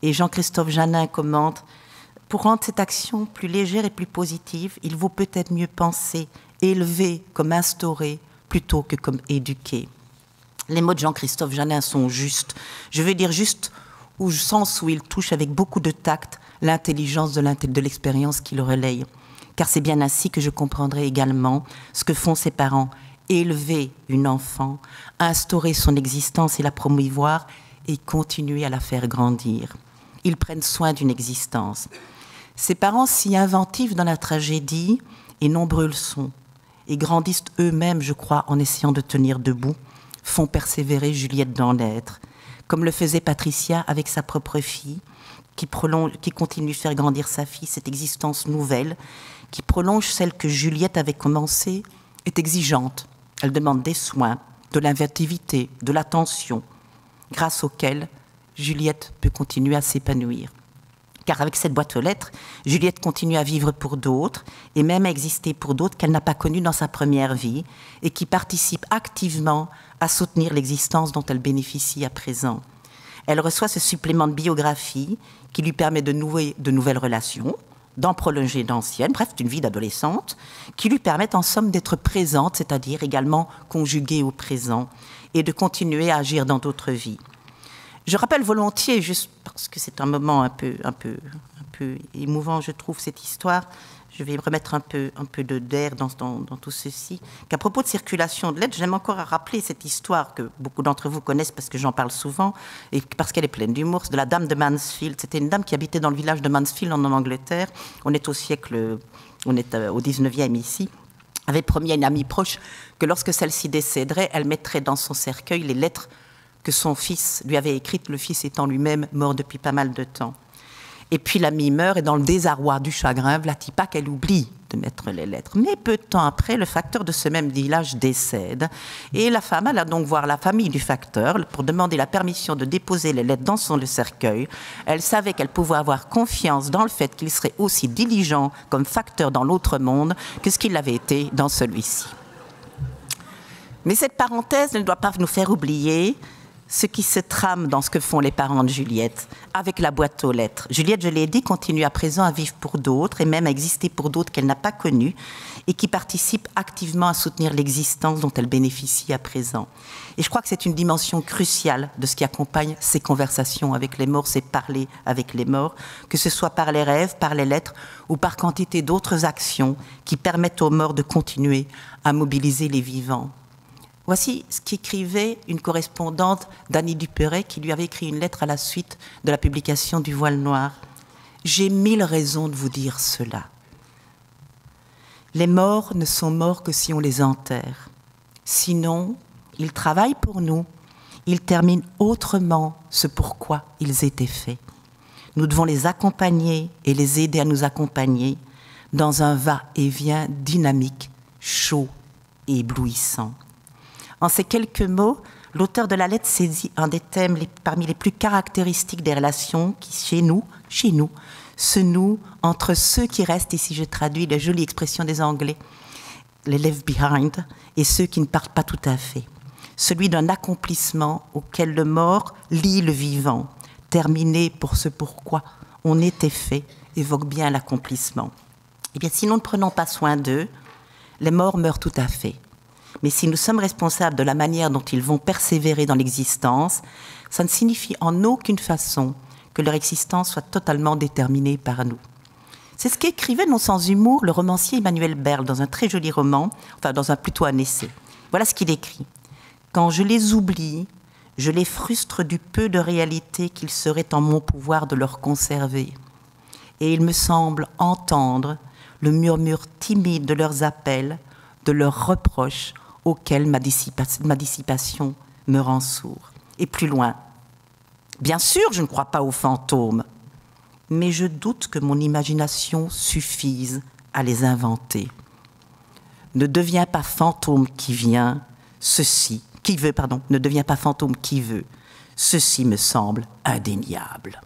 Et Jean-Christophe Janin commente « Pour rendre cette action plus légère et plus positive, il vaut peut-être mieux penser élever comme instaurer plutôt que comme éduquer. » Les mots de Jean-Christophe Janin sont justes. Je veux dire justes au sens où ils touchent avec beaucoup de tact l'intelligence de l'expérience qui le relaye. Car c'est bien ainsi que je comprendrai également ce que font ses parents, élever une enfant, instaurer son existence et la promouvoir et continuer à la faire grandir. Ils prennent soin d'une existence. Ces parents si inventifs dans la tragédie, et nombreux le sont, et grandissent eux-mêmes, je crois, en essayant de tenir debout, font persévérer Juliette dans l'être, comme le faisait Patricia avec sa propre fille, qui continue de faire grandir sa fille, cette existence nouvelle, qui prolonge celle que Juliette avait commencée, est exigeante. Elle demande des soins, de l'inventivité, de l'attention, grâce auxquels Juliette peut continuer à s'épanouir. Car avec cette boîte aux lettres, Juliette continue à vivre pour d'autres, et même à exister pour d'autres qu'elle n'a pas connus dans sa première vie, et qui participent activement à soutenir l'existence dont elle bénéficie à présent. Elle reçoit ce supplément de biographie qui lui permet de nouer de nouvelles relations, d'en prolonger d'anciennes, bref, d'une vie d'adolescente, qui lui permettent en somme d'être présente, c'est-à-dire également conjuguée au présent, et de continuer à agir dans d'autres vies. Je rappelle volontiers, juste parce que c'est un moment un peu émouvant, je trouve, cette histoire, je vais remettre un peu d'air dans tout ceci, qu'à propos de circulation de lettres, j'aime encore rappeler cette histoire que beaucoup d'entre vous connaissent parce que j'en parle souvent et parce qu'elle est pleine d'humour, de la dame de Mansfield. C'était une dame qui habitait dans le village de Mansfield en Angleterre. On est au 19e ici. Avait promis à une amie proche que lorsque celle-ci décéderait, elle mettrait dans son cercueil les lettres que son fils lui avait écrites, le fils étant lui-même mort depuis pas mal de temps. Et puis l'amie meurt et dans le désarroi du chagrin, v'là-t-il pas qu'elle oublie de mettre les lettres. Mais peu de temps après, le facteur de ce même village décède. Et la femme alla donc voir la famille du facteur pour demander la permission de déposer les lettres dans son cercueil. Elle savait qu'elle pouvait avoir confiance dans le fait qu'il serait aussi diligent comme facteur dans l'autre monde que ce qu'il avait été dans celui-ci. Mais cette parenthèse ne doit pas nous faire oublier ce qui se trame dans ce que font les parents de Juliette, avec la boîte aux lettres. Juliette, je l'ai dit, continue à présent à vivre pour d'autres et même à exister pour d'autres qu'elle n'a pas connus et qui participent activement à soutenir l'existence dont elle bénéficie à présent. Et je crois que c'est une dimension cruciale de ce qui accompagne ces conversations avec les morts, c'est parler avec les morts, que ce soit par les rêves, par les lettres ou par quantité d'autres actions qui permettent aux morts de continuer à mobiliser les vivants. Voici ce qu'écrivait une correspondante d'Annie Dupéret qui lui avait écrit une lettre à la suite de la publication du Voile noir. « J'ai 1000 raisons de vous dire cela. Les morts ne sont morts que si on les enterre. Sinon, ils travaillent pour nous. Ils terminent autrement ce pourquoi ils étaient faits. Nous devons les accompagner et les aider à nous accompagner dans un va-et-vient dynamique, chaud et éblouissant. » En ces quelques mots, l'auteur de la lettre saisit un des thèmes parmi les plus caractéristiques des relations qui, chez nous, se nouent entre ceux qui restent, ici je traduis la jolie expression des Anglais, les left behind, et ceux qui ne partent pas tout à fait. Celui d'un accomplissement auquel le mort lie le vivant, terminé pour ce pourquoi on était fait, évoque bien l'accomplissement. Eh bien, si nous ne prenons pas soin d'eux, les morts meurent tout à fait. Mais si nous sommes responsables de la manière dont ils vont persévérer dans l'existence, ça ne signifie en aucune façon que leur existence soit totalement déterminée par nous. C'est ce qu'écrivait, non sans humour, le romancier Emmanuel Berle dans un très joli roman, enfin dans plutôt un essai. Voilà ce qu'il écrit. « Quand je les oublie, je les frustre du peu de réalité qu'il serait en mon pouvoir de leur conserver. Et il me semble entendre le murmure timide de leurs appels, de leurs reproches, auquel ma dissipation me rend sourd. » Et plus loin, « Bien sûr, je ne crois pas aux fantômes, mais je doute que mon imagination suffise à les inventer. Ne deviens pas fantôme qui vient, ne deviens pas fantôme qui veut. Ceci me semble indéniable. »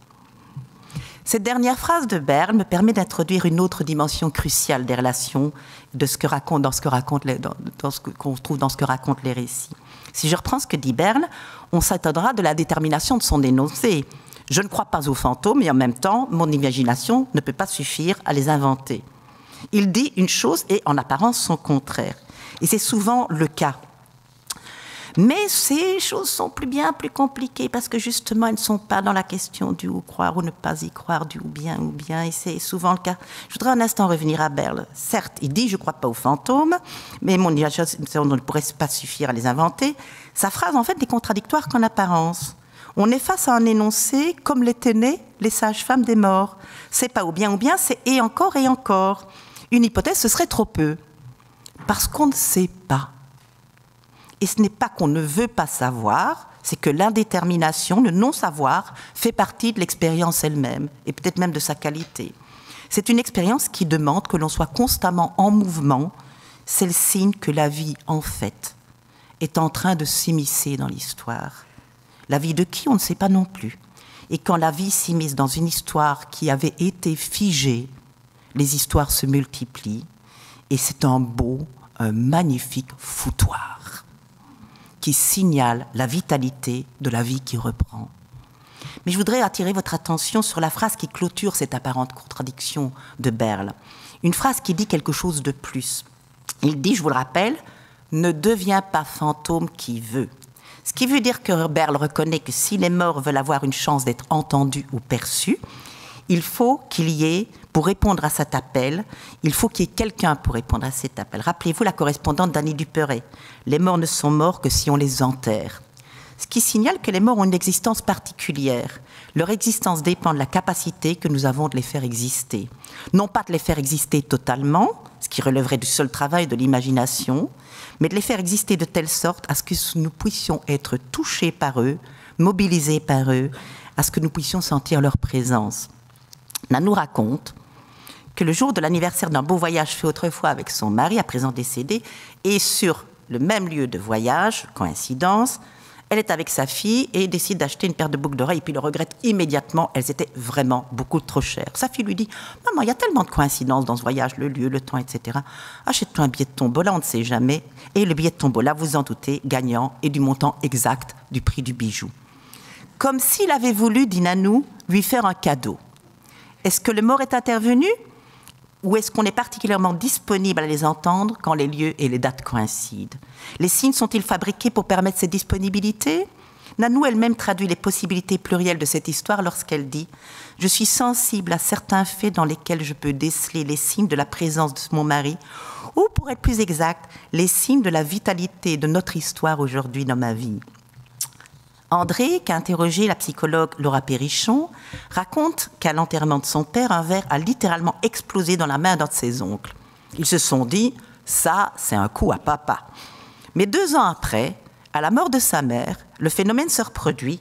Cette dernière phrase de Berle me permet d'introduire une autre dimension cruciale des relations de ce que raconte, dans ce qu'on trouve dans ce que racontent les récits. Si je reprends ce que dit Berle, on s'étonnera de la détermination de son énoncé. Je ne crois pas aux fantômes et en même temps, mon imagination ne peut pas suffire à les inventer. Il dit une chose et en apparence son contraire. Et c'est souvent le cas. Mais ces choses sont bien plus compliquées parce que justement, elles ne sont pas dans la question du ou croire ou ne pas y croire, du ou bien, et c'est souvent le cas. Je voudrais un instant revenir à Berle. Certes, il dit « je ne crois pas aux fantômes », mais mon imagination ne pourrait pas suffire à les inventer. Sa phrase, en fait, n'est contradictoire qu'en apparence. On est face à un énoncé comme l'étaient nés les sages-femmes des morts. C'est pas ou bien, c'est et encore et encore. Une hypothèse, ce serait trop peu. Parce qu'on ne sait pas. Et ce n'est pas qu'on ne veut pas savoir, c'est que l'indétermination, le non-savoir, fait partie de l'expérience elle-même, et peut-être même de sa qualité. C'est une expérience qui demande que l'on soit constamment en mouvement. C'est le signe que la vie, en fait, est en train de s'immiscer dans l'histoire. La vie de qui, on ne sait pas non plus. Et quand la vie s'immisce dans une histoire qui avait été figée, les histoires se multiplient, et c'est un magnifique foutoir qui signale la vitalité de la vie qui reprend. Mais je voudrais attirer votre attention sur la phrase qui clôture cette apparente contradiction de Berle. Une phrase qui dit quelque chose de plus. Il dit, je vous le rappelle, « ne deviens pas fantôme qui veut ». Ce qui veut dire que Berle reconnaît que si les morts veulent avoir une chance d'être entendus ou perçus, il faut qu'il y ait, pour répondre à cet appel, il faut qu'il y ait quelqu'un pour répondre à cet appel. Rappelez-vous la correspondante d'Annie Dupéret. Les morts ne sont morts que si on les enterre. Ce qui signale que les morts ont une existence particulière. Leur existence dépend de la capacité que nous avons de les faire exister. Non pas de les faire exister totalement, ce qui relèverait du seul travail de l'imagination, mais de les faire exister de telle sorte à ce que nous puissions être touchés par eux, mobilisés par eux, à ce que nous puissions sentir leur présence. Nanou raconte que le jour de l'anniversaire d'un beau voyage fait autrefois avec son mari, à présent décédé, et sur le même lieu de voyage, coïncidence, Elle est avec sa fille et décide d'acheter une paire de boucles d'oreilles et puis le regrette immédiatement. Elles étaient vraiment beaucoup trop chères. Sa fille lui dit « Maman, il y a tellement de coïncidences dans ce voyage, le lieu, le temps, etc. Achète-toi un billet de tombola, on ne sait jamais. » Et le billet de tombola, vous en doutez, gagnant et du montant exact du prix du bijou. Comme s'il avait voulu, dit Nanou, lui faire un cadeau. Est-ce que le mort est intervenu ou est-ce qu'on est particulièrement disponible à les entendre quand les lieux et les dates coïncident? Les signes sont-ils fabriqués pour permettre cette disponibilité? Nanou elle-même traduit les possibilités plurielles de cette histoire lorsqu'elle dit « Je suis sensible à certains faits dans lesquels je peux déceler les signes de la présence de mon mari ou, pour être plus exact, les signes de la vitalité de notre histoire aujourd'hui dans ma vie. » André, qui a interrogé la psychologue Laura Perrichon, raconte qu'à l'enterrement de son père, un verre a littéralement explosé dans la main d'un de ses oncles. Ils se sont dit « ça, c'est un coup à papa ». Mais 2 ans après, à la mort de sa mère, le phénomène se reproduit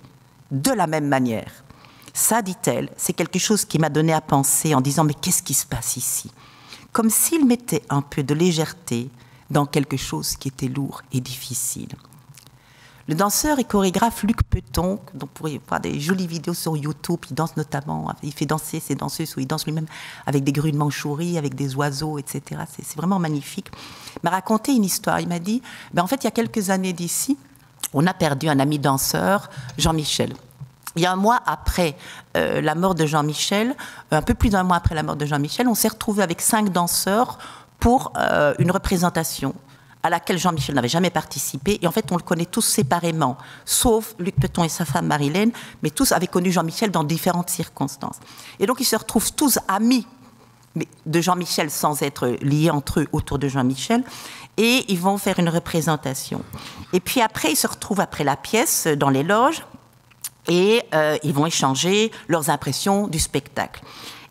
de la même manière. Ça, dit-elle, c'est quelque chose qui m'a donné à penser en disant « mais qu'est-ce qui se passe ici ?» Comme s'il mettait un peu de légèreté dans quelque chose qui était lourd et difficile. Le danseur et chorégraphe Luc Peton, dont vous pourrez voir des jolies vidéos sur YouTube, il danse notamment, il fait danser ses danseuses, ou il danse lui-même avec des grues de mandchourie, avec des oiseaux, etc. C'est vraiment magnifique. Il m'a raconté une histoire. Il m'a dit, en fait, il y a quelques années d'ici, on a perdu un ami danseur, Jean-Michel. Il y a un mois après la mort de Jean-Michel, un peu plus d'un mois après la mort de Jean-Michel, on s'est retrouvés avec 5 danseurs pour une représentation à laquelle Jean-Michel n'avait jamais participé. Et en fait, on le connaît tous séparément, sauf Luc Peton et sa femme Marilène, mais tous avaient connu Jean-Michel dans différentes circonstances. Et donc, ils se retrouvent tous amis de Jean-Michel sans être liés entre eux autour de Jean-Michel. Et ils vont faire une représentation. Et puis après, ils se retrouvent après la pièce dans les loges et ils vont échanger leurs impressions du spectacle.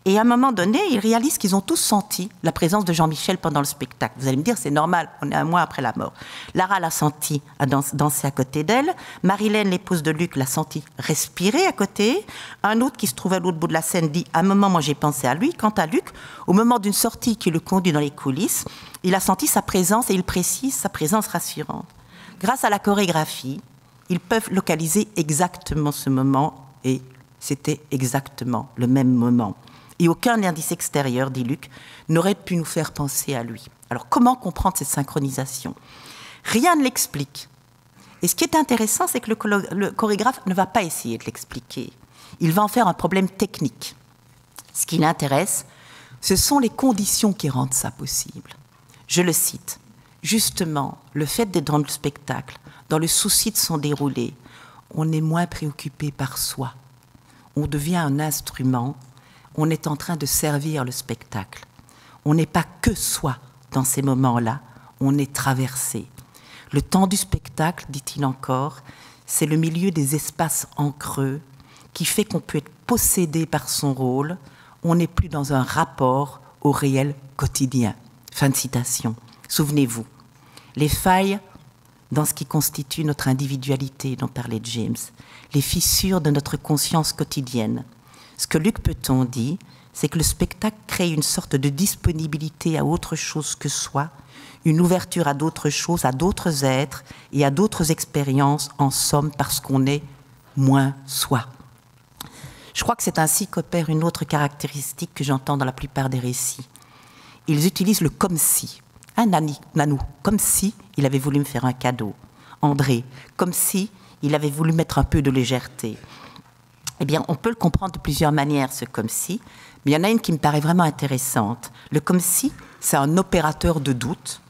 Et à un moment donné, ils réalisent qu'ils ont tous senti la présence de Jean-Michel pendant le spectacle. Vous allez me dire, c'est normal, on est 1 mois après la mort. Lara l'a senti danser à côté d'elle. Marilène, l'épouse de Luc, l'a senti respirer à côté. Un autre qui se trouvait à l'autre bout de la scène dit « À un moment, moi, j'ai pensé à lui. » Quant à Luc, au moment d'une sortie qui le conduit dans les coulisses, il a senti sa présence et il précise sa présence rassurante. Grâce à la chorégraphie, ils peuvent localiser exactement ce moment et c'était exactement le même moment. Et aucun indice extérieur, dit Luc, n'aurait pu nous faire penser à lui. Alors, comment comprendre cette synchronisation? Rien ne l'explique. Et ce qui est intéressant, c'est que le chorégraphe ne va pas essayer de l'expliquer. Il va en faire un problème technique. Ce qui l'intéresse, ce sont les conditions qui rendent ça possible. Je le cite. Justement, le fait d'être dans le spectacle, dans le souci de son déroulé, on est moins préoccupé par soi. On devient un instrument. On est en train de servir le spectacle. On n'est pas que soi dans ces moments-là, on est traversé. Le temps du spectacle, dit-il encore, c'est le milieu des espaces en creux qui fait qu'on peut être possédé par son rôle, on n'est plus dans un rapport au réel quotidien. Fin de citation. Souvenez-vous, les failles dans ce qui constitue notre individualité dont parlait James, les fissures de notre conscience quotidienne. Ce que Luc Peton dit, c'est que le spectacle crée une sorte de disponibilité à autre chose que soi, une ouverture à d'autres choses, à d'autres êtres et à d'autres expériences, en somme, parce qu'on est moins soi. Je crois que c'est ainsi qu'opère une autre caractéristique que j'entends dans la plupart des récits. Ils utilisent le « comme si ». Nanou, comme si il avait voulu me faire un cadeau. André, comme si il avait voulu mettre un peu de légèreté. Eh bien, on peut le comprendre de plusieurs manières, ce « comme si », mais il y en a une qui me paraît vraiment intéressante. Le « comme si », c'est un opérateur de doute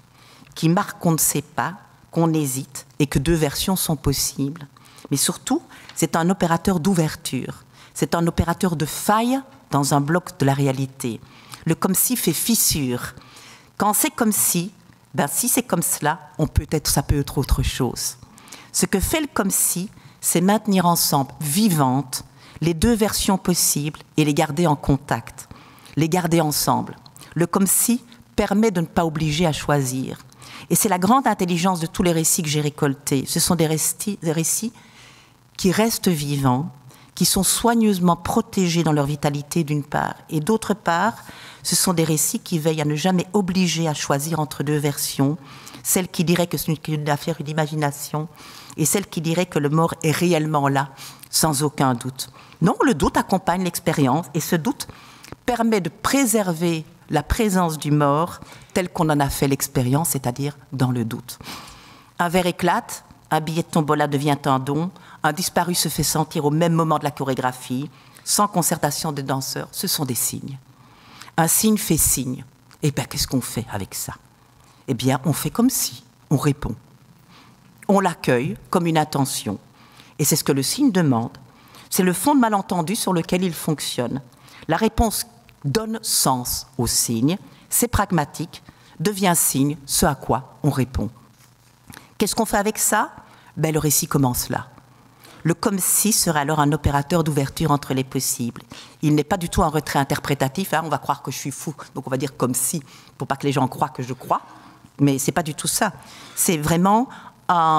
qui marque qu'on ne sait pas, qu'on hésite et que 2 versions sont possibles. Mais surtout, c'est un opérateur d'ouverture. C'est un opérateur de faille dans un bloc de la réalité. Le « comme si » fait fissure. Quand c'est comme si, si c'est comme cela, ça peut être autre chose. Ce que fait le « comme si », c'est maintenir ensemble, vivantes, les 2 versions possibles et les garder en contact, les garder ensemble. Le « comme si » permet de ne pas obliger à choisir. Et c'est la grande intelligence de tous les récits que j'ai récoltés. Ce sont des récits qui restent vivants, qui sont soigneusement protégés dans leur vitalité d'une part, et d'autre part, ce sont des récits qui veillent à ne jamais obliger à choisir entre deux versions, celle qui dirait que c'est une affaire d'imagination et celle qui dirait que le mort est réellement là, sans aucun doute. Non, le doute accompagne l'expérience et ce doute permet de préserver la présence du mort tel qu'on en a fait l'expérience, c'est-à-dire dans le doute. Un verre éclate, un billet de tombola devient un don, un disparu se fait sentir au même moment de la chorégraphie, sans concertation des danseurs, ce sont des signes. Un signe fait signe. Et bien, qu'est-ce qu'on fait avec ça? Eh bien, on fait comme si, on répond. On l'accueille comme une intention. Et c'est ce que le signe demande. C'est le fond de malentendu sur lequel il fonctionne. La réponse donne sens au signe, c'est pragmatique, devient signe, ce à quoi on répond. Qu'est-ce qu'on fait avec ça? Ben, le récit commence là. Le comme si serait alors un opérateur d'ouverture entre les possibles. Il n'est pas du tout un retrait interprétatif, hein, on va croire que je suis fou, donc on va dire comme si, pour pas que les gens croient que je crois, mais c'est pas du tout ça. C'est vraiment,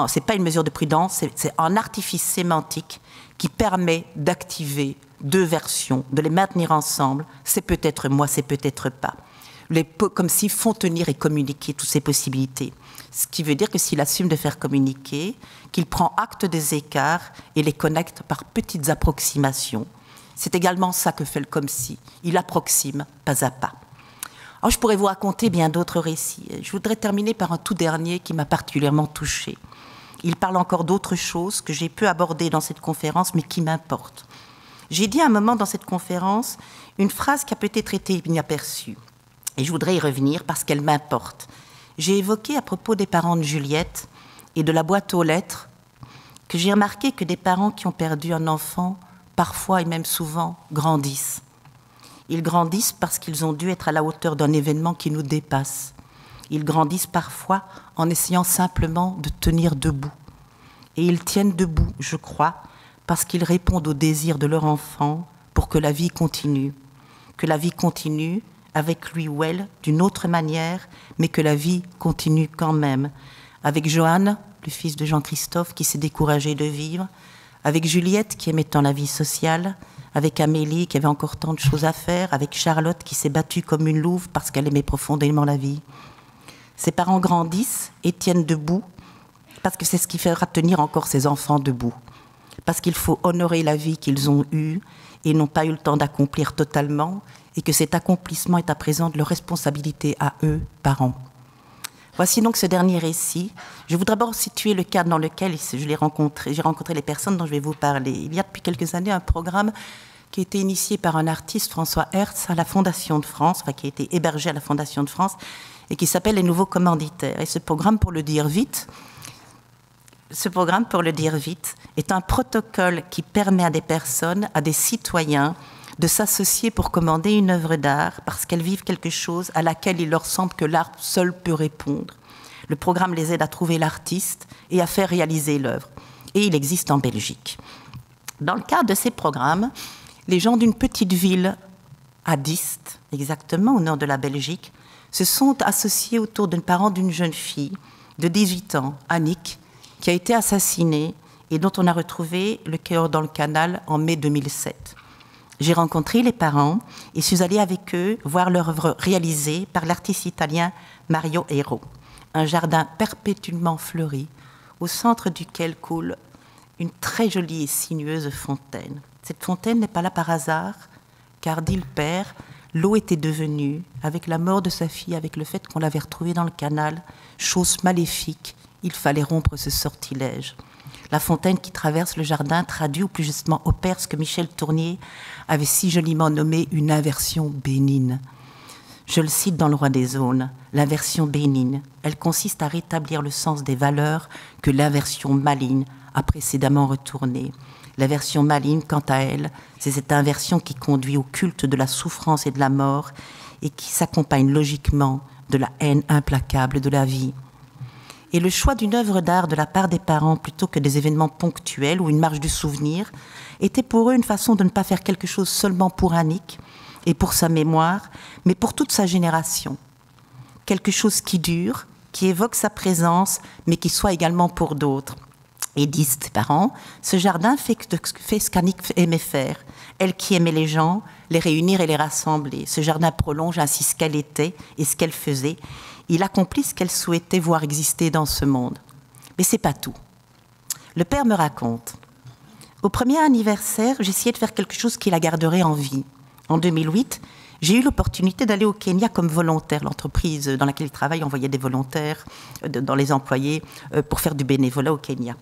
c'est pas une mesure de prudence, c'est un artifice sémantique qui permet d'activer deux versions, de les maintenir ensemble, c'est peut-être moi, c'est peut-être pas. Les comme si font tenir et communiquer toutes ces possibilités. Ce qui veut dire que s'il assume de faire communiquer, qu'il prend acte des écarts et les connecte par petites approximations. C'est également ça que fait le comme si. Il approxime pas à pas. Alors, je pourrais vous raconter bien d'autres récits. Je voudrais terminer par un tout dernier qui m'a particulièrement touchée. Il parle encore d'autres choses que j'ai peu abordées dans cette conférence, mais qui m'importent. J'ai dit à un moment dans cette conférence une phrase qui a peut-être été inaperçue. Et je voudrais y revenir parce qu'elle m'importe. J'ai évoqué à propos des parents de Juliette et de la boîte aux lettres que j'ai remarqué que des parents qui ont perdu un enfant, parfois et même souvent, grandissent. Ils grandissent parce qu'ils ont dû être à la hauteur d'un événement qui nous dépasse. Ils grandissent parfois en essayant simplement de tenir debout. Et ils tiennent debout, je crois, parce qu'ils répondent aux désirs de leur enfant pour que la vie continue. Que la vie continue avec lui ou elle, d'une autre manière, mais que la vie continue quand même. Avec Johan, le fils de Jean-Christophe, qui s'est découragé de vivre, avec Juliette, qui aimait tant la vie sociale, avec Amélie, qui avait encore tant de choses à faire, avec Charlotte, qui s'est battue comme une louve parce qu'elle aimait profondément la vie. Ses parents grandissent et tiennent debout, parce que c'est ce qui fera tenir encore ses enfants debout. Parce qu'il faut honorer la vie qu'ils ont eue et n'ont pas eu le temps d'accomplir totalement, et que cet accomplissement est à présent de leur responsabilité à eux, parents. Voici donc ce dernier récit. Je voudrais d'abord situer le cadre dans lequel j'ai rencontré les personnes dont je vais vous parler. Il y a depuis quelques années un programme qui a été initié par un artiste, François Hertz, à la Fondation de France, enfin qui a été hébergé à la Fondation de France, et qui s'appelle Les Nouveaux Commanditaires. Et ce programme, pour le dire vite, est un protocole qui permet à des personnes, à des citoyens, de s'associer pour commander une œuvre d'art parce qu'elles vivent quelque chose à laquelle il leur semble que l'art seul peut répondre. Le programme les aide à trouver l'artiste et à faire réaliser l'œuvre. Et il existe en Belgique. Dans le cadre de ces programmes, les gens d'une petite ville à Diest, exactement au nord de la Belgique, se sont associés autour d'un parent d'une jeune fille de 18 ans, Annick, qui a été assassinée et dont on a retrouvé le cœur dans le canal en mai 2007. J'ai rencontré les parents et suis allée avec eux voir leur œuvre réalisée par l'artiste italien Mario Hero. Un jardin perpétuellement fleuri, au centre duquel coule une très jolie et sinueuse fontaine. Cette fontaine n'est pas là par hasard, car, dit le père, l'eau était devenue, avec la mort de sa fille, avec le fait qu'on l'avait retrouvée dans le canal, chose maléfique, il fallait rompre ce sortilège. La fontaine qui traverse le jardin traduit, ou plus justement opère, ce que Michel Tournier avait si joliment nommé une inversion bénigne. Je le cite dans Le Roi des Aulnes, l'inversion bénigne. Elle consiste à rétablir le sens des valeurs que l'inversion maligne a précédemment retournées. L'inversion maligne, quant à elle, c'est cette inversion qui conduit au culte de la souffrance et de la mort et qui s'accompagne logiquement de la haine implacable de la vie. Et le choix d'une œuvre d'art de la part des parents plutôt que des événements ponctuels ou une marche du souvenir était pour eux une façon de ne pas faire quelque chose seulement pour Annick et pour sa mémoire, mais pour toute sa génération. Quelque chose qui dure, qui évoque sa présence, mais qui soit également pour d'autres. et disent ses parents, ce jardin fait ce qu'Annick aimait faire. Elle qui aimait les gens, les réunir et les rassembler. Ce jardin prolonge ainsi ce qu'elle était et ce qu'elle faisait. Il accomplit ce qu'elle souhaitait voir exister dans ce monde. Mais c'est pas tout. Le père me raconte. Au premier anniversaire, j'essayais de faire quelque chose qui la garderait en vie. En 2008, j'ai eu l'opportunité d'aller au Kenya comme volontaire. L'entreprise dans laquelle il travaille envoyait des volontaires dans les employés pour faire du bénévolat au Kenya.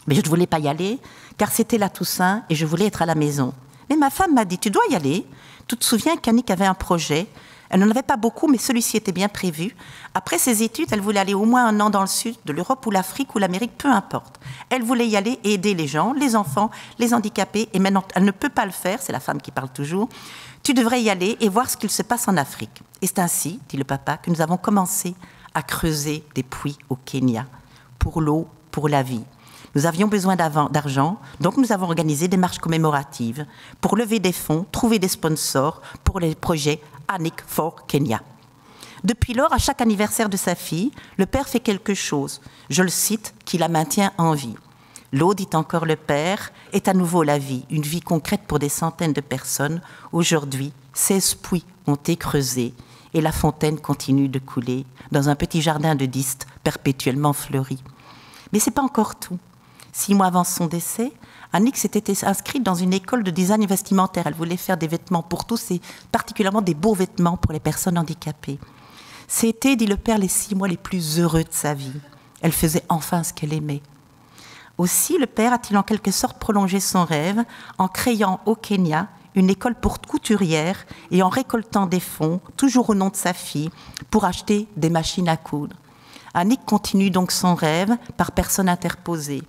Mais je ne voulais pas y aller, car c'était la Toussaint et je voulais être à la maison. Mais ma femme m'a dit, tu dois y aller. Tu te souviens qu'Annick avait un projet. Elle n'en avait pas beaucoup, mais celui-ci était bien prévu. Après ses études, elle voulait aller au moins 1 an dans le sud de l'Europe ou l'Afrique ou l'Amérique, peu importe. Elle voulait y aller et aider les gens, les enfants, les handicapés. Et maintenant, elle ne peut pas le faire, c'est la femme qui parle toujours. Tu devrais y aller et voir ce qu'il se passe en Afrique. Et c'est ainsi, dit le papa, que nous avons commencé à creuser des puits au Kenya, pour l'eau, pour la vie. Nous avions besoin d'argent, donc nous avons organisé des marches commémoratives pour lever des fonds, trouver des sponsors pour les projets Annick for Kenya. Depuis lors, à chaque anniversaire de sa fille, le père fait quelque chose, je le cite, qui la maintient en vie. L'eau, dit encore le père, est à nouveau la vie, une vie concrète pour des centaines de personnes. Aujourd'hui, 16 puits ont été creusés et la fontaine continue de couler dans un petit jardin de Diest perpétuellement fleuri. Mais ce n'est pas encore tout. 6 mois avant son décès, Annick s'était inscrite dans une école de design vestimentaire. Elle voulait faire des vêtements pour tous et particulièrement des beaux vêtements pour les personnes handicapées. C'était, dit le père, les 6 mois les plus heureux de sa vie. Elle faisait enfin ce qu'elle aimait. Aussi, le père a-t-il en quelque sorte prolongé son rêve en créant au Kenya une école pour couturières et en récoltant des fonds, toujours au nom de sa fille, pour acheter des machines à coudre. Annick continue donc son rêve par personne interposée.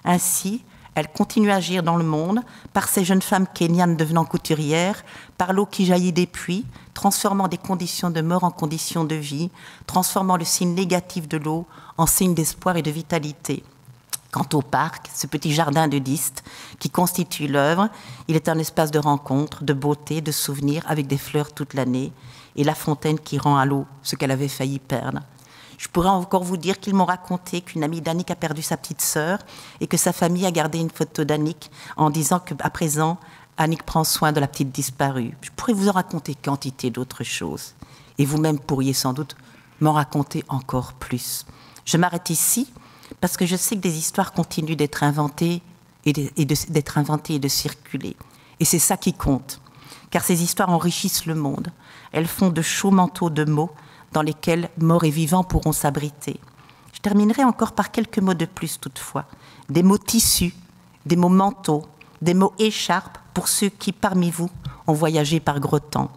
Ainsi, elle continue à agir dans le monde par ces jeunes femmes kenyanes devenant couturières, par l'eau qui jaillit des puits, transformant des conditions de mort en conditions de vie, transformant le signe négatif de l'eau en signe d'espoir et de vitalité. Quant au parc, ce petit jardin de Diest qui constitue l'œuvre, il est un espace de rencontre, de beauté, de souvenirs avec des fleurs toute l'année et la fontaine qui rend à l'eau ce qu'elle avait failli perdre. Je pourrais encore vous dire qu'ils m'ont raconté qu'une amie d'Annick a perdu sa petite sœur et que sa famille a gardé une photo d'Annick en disant qu'à présent, Annick prend soin de la petite disparue. Je pourrais vous en raconter quantité d'autres choses. Et vous-même pourriez sans doute m'en raconter encore plus. Je m'arrête ici parce que je sais que des histoires continuent d'être inventées et de circuler. Et c'est ça qui compte. Car ces histoires enrichissent le monde. Elles font de chauds manteaux de mots dans lesquels morts et vivants pourront s'abriter. Je terminerai encore par quelques mots de plus toutefois. Des mots tissus, des mots manteaux, des mots écharpes pour ceux qui, parmi vous, ont voyagé par gros temps.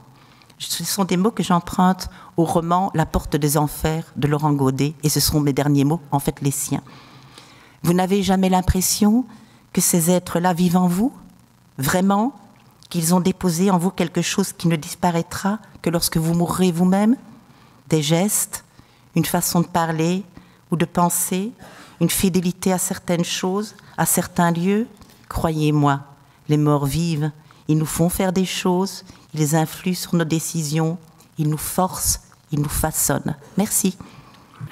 Ce sont des mots que j'emprunte au roman La porte des enfers de Laurent Godet, et ce sont mes derniers mots, en fait les siens. Vous n'avez jamais l'impression que ces êtres-là vivent en vous? Vraiment? Qu'ils ont déposé en vous quelque chose qui ne disparaîtra que lorsque vous mourrez vous-même? Des gestes, une façon de parler ou de penser, une fidélité à certaines choses, à certains lieux. Croyez-moi, les morts vivent, ils nous font faire des choses, ils influent sur nos décisions, ils nous forcent, ils nous façonnent. Merci.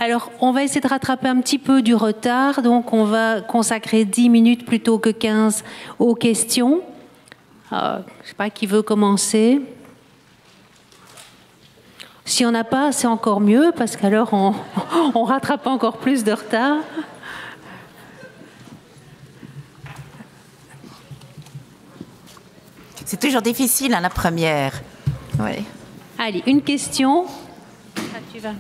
Alors, on va essayer de rattraper un petit peu du retard, donc on va consacrer 10 minutes plutôt que 15 aux questions. Je ne sais pas qui veut commencer. Si on n'a pas, c'est encore mieux, parce qu'alors on rattrape encore plus de retard. C'est toujours difficile, hein, la première. Oui. Allez, une question. Ah, tu vas.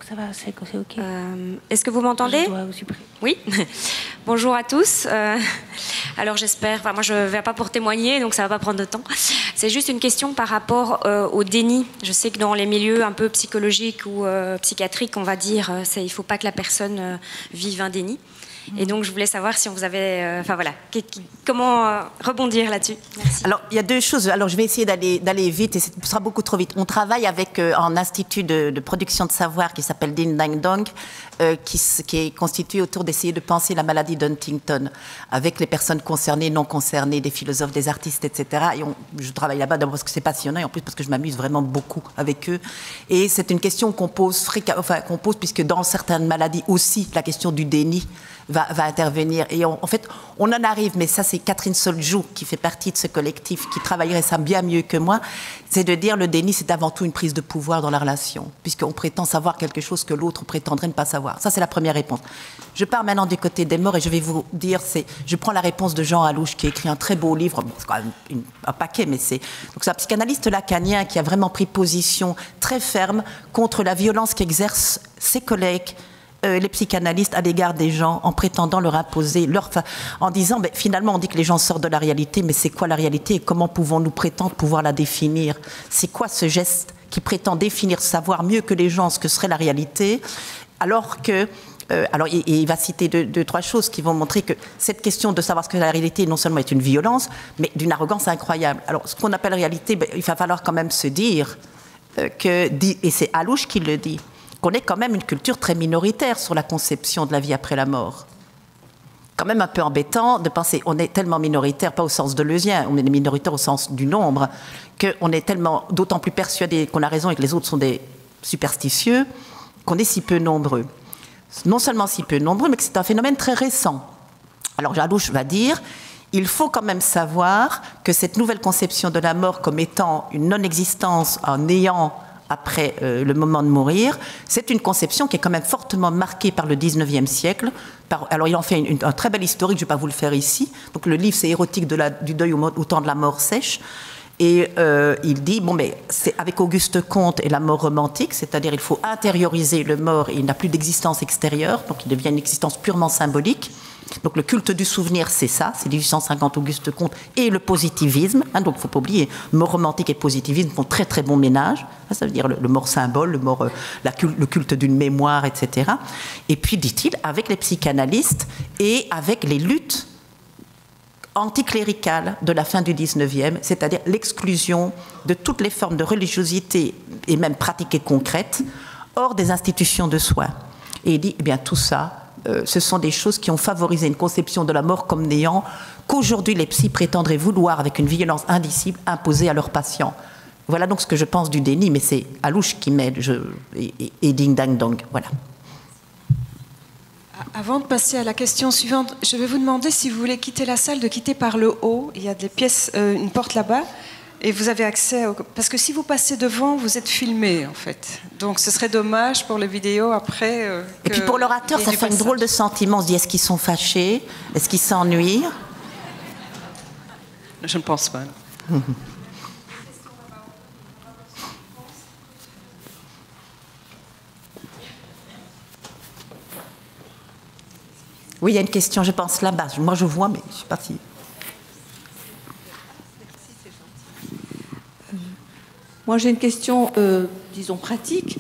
Ça va, c'est OK. Est-ce que vous m'entendez? Oui. Bonjour à tous. Alors j'espère, moi je ne viens pas pour témoigner, donc ça ne va pas prendre de temps. C'est juste une question par rapport au déni. Je sais que dans les milieux un peu psychologiques ou psychiatriques, on va dire, il ne faut pas que la personne vive un déni. Et donc, je voulais savoir si on vous avait... comment rebondir là-dessus? Merci. Alors, il y a deux choses. Alors, je vais essayer d'aller vite, et ce sera beaucoup trop vite. On travaille avec un institut de production de savoir qui s'appelle Ding Dang Dong, qui est constitué autour d'essayer de penser la maladie d'Huntington avec les personnes concernées, non concernées, des philosophes, des artistes, etc. Et je travaille là-bas d'abord parce que c'est passionnant et en plus parce que je m'amuse vraiment beaucoup avec eux. Et c'est une question qu'on pose puisque dans certaines maladies aussi, la question du déni va intervenir. Et en fait, on en arrive, mais ça c'est Catherine Soljou qui fait partie de ce collectif, qui travaillerait ça bien mieux que moi, c'est de dire le déni c'est avant tout une prise de pouvoir dans la relation, puisqu'on prétend savoir quelque chose que l'autre prétendrait ne pas savoir. Ça c'est la première réponse. Je pars maintenant du côté des morts et je vais vous dire, je prends la réponse de Jean Alouche qui a écrit un très beau livre, bon, c'est quand même un paquet, mais c'est un psychanalyste lacanien qui a vraiment pris position très ferme contre la violence qu'exercent ses collègues, les psychanalystes à l'égard des gens en prétendant leur imposer en disant finalement on dit que les gens sortent de la réalité, mais c'est quoi la réalité et comment pouvons-nous prétendre pouvoir la définir? C'est quoi ce geste qui prétend définir, savoir mieux que les gens ce que serait la réalité, alors que il va citer deux, trois choses qui vont montrer que cette question de savoir ce que la réalité non seulement est une violence, mais d'une arrogance incroyable. Alors ce qu'on appelle réalité, il va falloir quand même se dire et c'est Alouche qui le dit, qu'on est quand même une culture très minoritaire sur la conception de la vie après la mort. Quand même un peu embêtant de penser, on est tellement minoritaire, pas au sens deleuzien, on est minoritaire au sens du nombre, qu'on est tellement, d'autant plus persuadé qu'on a raison et que les autres sont des superstitieux, qu'on est si peu nombreux. Non seulement si peu nombreux, mais que c'est un phénomène très récent. Alors Alouche va dire, il faut quand même savoir que cette nouvelle conception de la mort comme étant une non-existence, un néant, après le moment de mourir, c'est une conception qui est quand même fortement marquée par le 19e siècle. Alors il en fait un très bel historique, je ne vais pas vous le faire ici. Donc le livre c'est Érotique du deuil au temps de la mort sèche. Et il dit, c'est avec Auguste Comte et la mort romantique, c'est-à-dire il faut intérioriser le mort et il n'a plus d'existence extérieure, donc il devient une existence purement symbolique. Donc le culte du souvenir, c'est ça, c'est 1850 Auguste Comte et le positivisme. Donc il ne faut pas oublier, mort romantique et positivisme font très très bon ménage. Ça veut dire le mort symbole, le culte d'une mémoire, etc. Et puis, dit-il, avec les psychanalystes et avec les luttes anticléricales de la fin du 19e, c'est-à-dire l'exclusion de toutes les formes de religiosité et même pratiques et concrètes hors des institutions de soins. Et il dit, tout ça, ce sont des choses qui ont favorisé une conception de la mort comme néant qu'aujourd'hui les psys prétendraient vouloir, avec une violence indicible, imposer à leurs patients. Voilà donc ce que je pense du déni, mais c'est Alouche qui m'aide et ding dang dong. Voilà. Avant de passer à la question suivante, je vais vous demander si vous voulez quitter la salle, de quitter par le haut. Il y a des pièces, une porte là-bas. Et vous avez accès parce que si vous passez devant, vous êtes filmé en fait. Donc ce serait dommage pour les vidéos après. Et puis pour l'orateur, ça fait un drôle de sentiment. On se dit, est-ce qu'ils sont fâchés? Est-ce qu'ils s'ennuient? Je ne pense pas. Oui, il y a une question, je pense là-bas. Moi je vois, mais je ne sais pas si... Moi, j'ai une question, disons, pratique.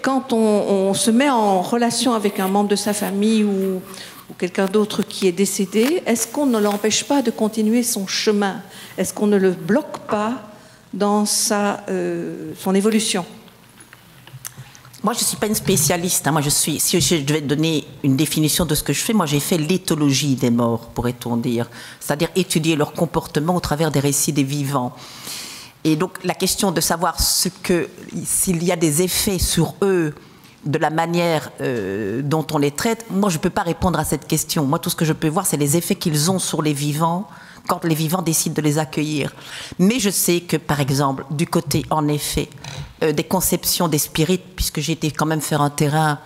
Quand on se met en relation avec un membre de sa famille ou quelqu'un d'autre qui est décédé, est-ce qu'on ne l'empêche pas de continuer son chemin? Est-ce qu'on ne le bloque pas dans son évolution? Moi, je ne suis pas une spécialiste. Moi, si je devais donner une définition de ce que je fais, moi, j'ai fait l'éthologie des morts, pourrait-on dire. C'est-à-dire étudier leur comportement au travers des récits des vivants. Et donc, la question de savoir s'il y a des effets sur eux de la manière dont on les traite, moi, je ne peux pas répondre à cette question. Moi, tout ce que je peux voir, c'est les effets qu'ils ont sur les vivants quand les vivants décident de les accueillir. Mais je sais que, par exemple, du côté, en effet, des conceptions des spirites, puisque j'ai été quand même faire un terrain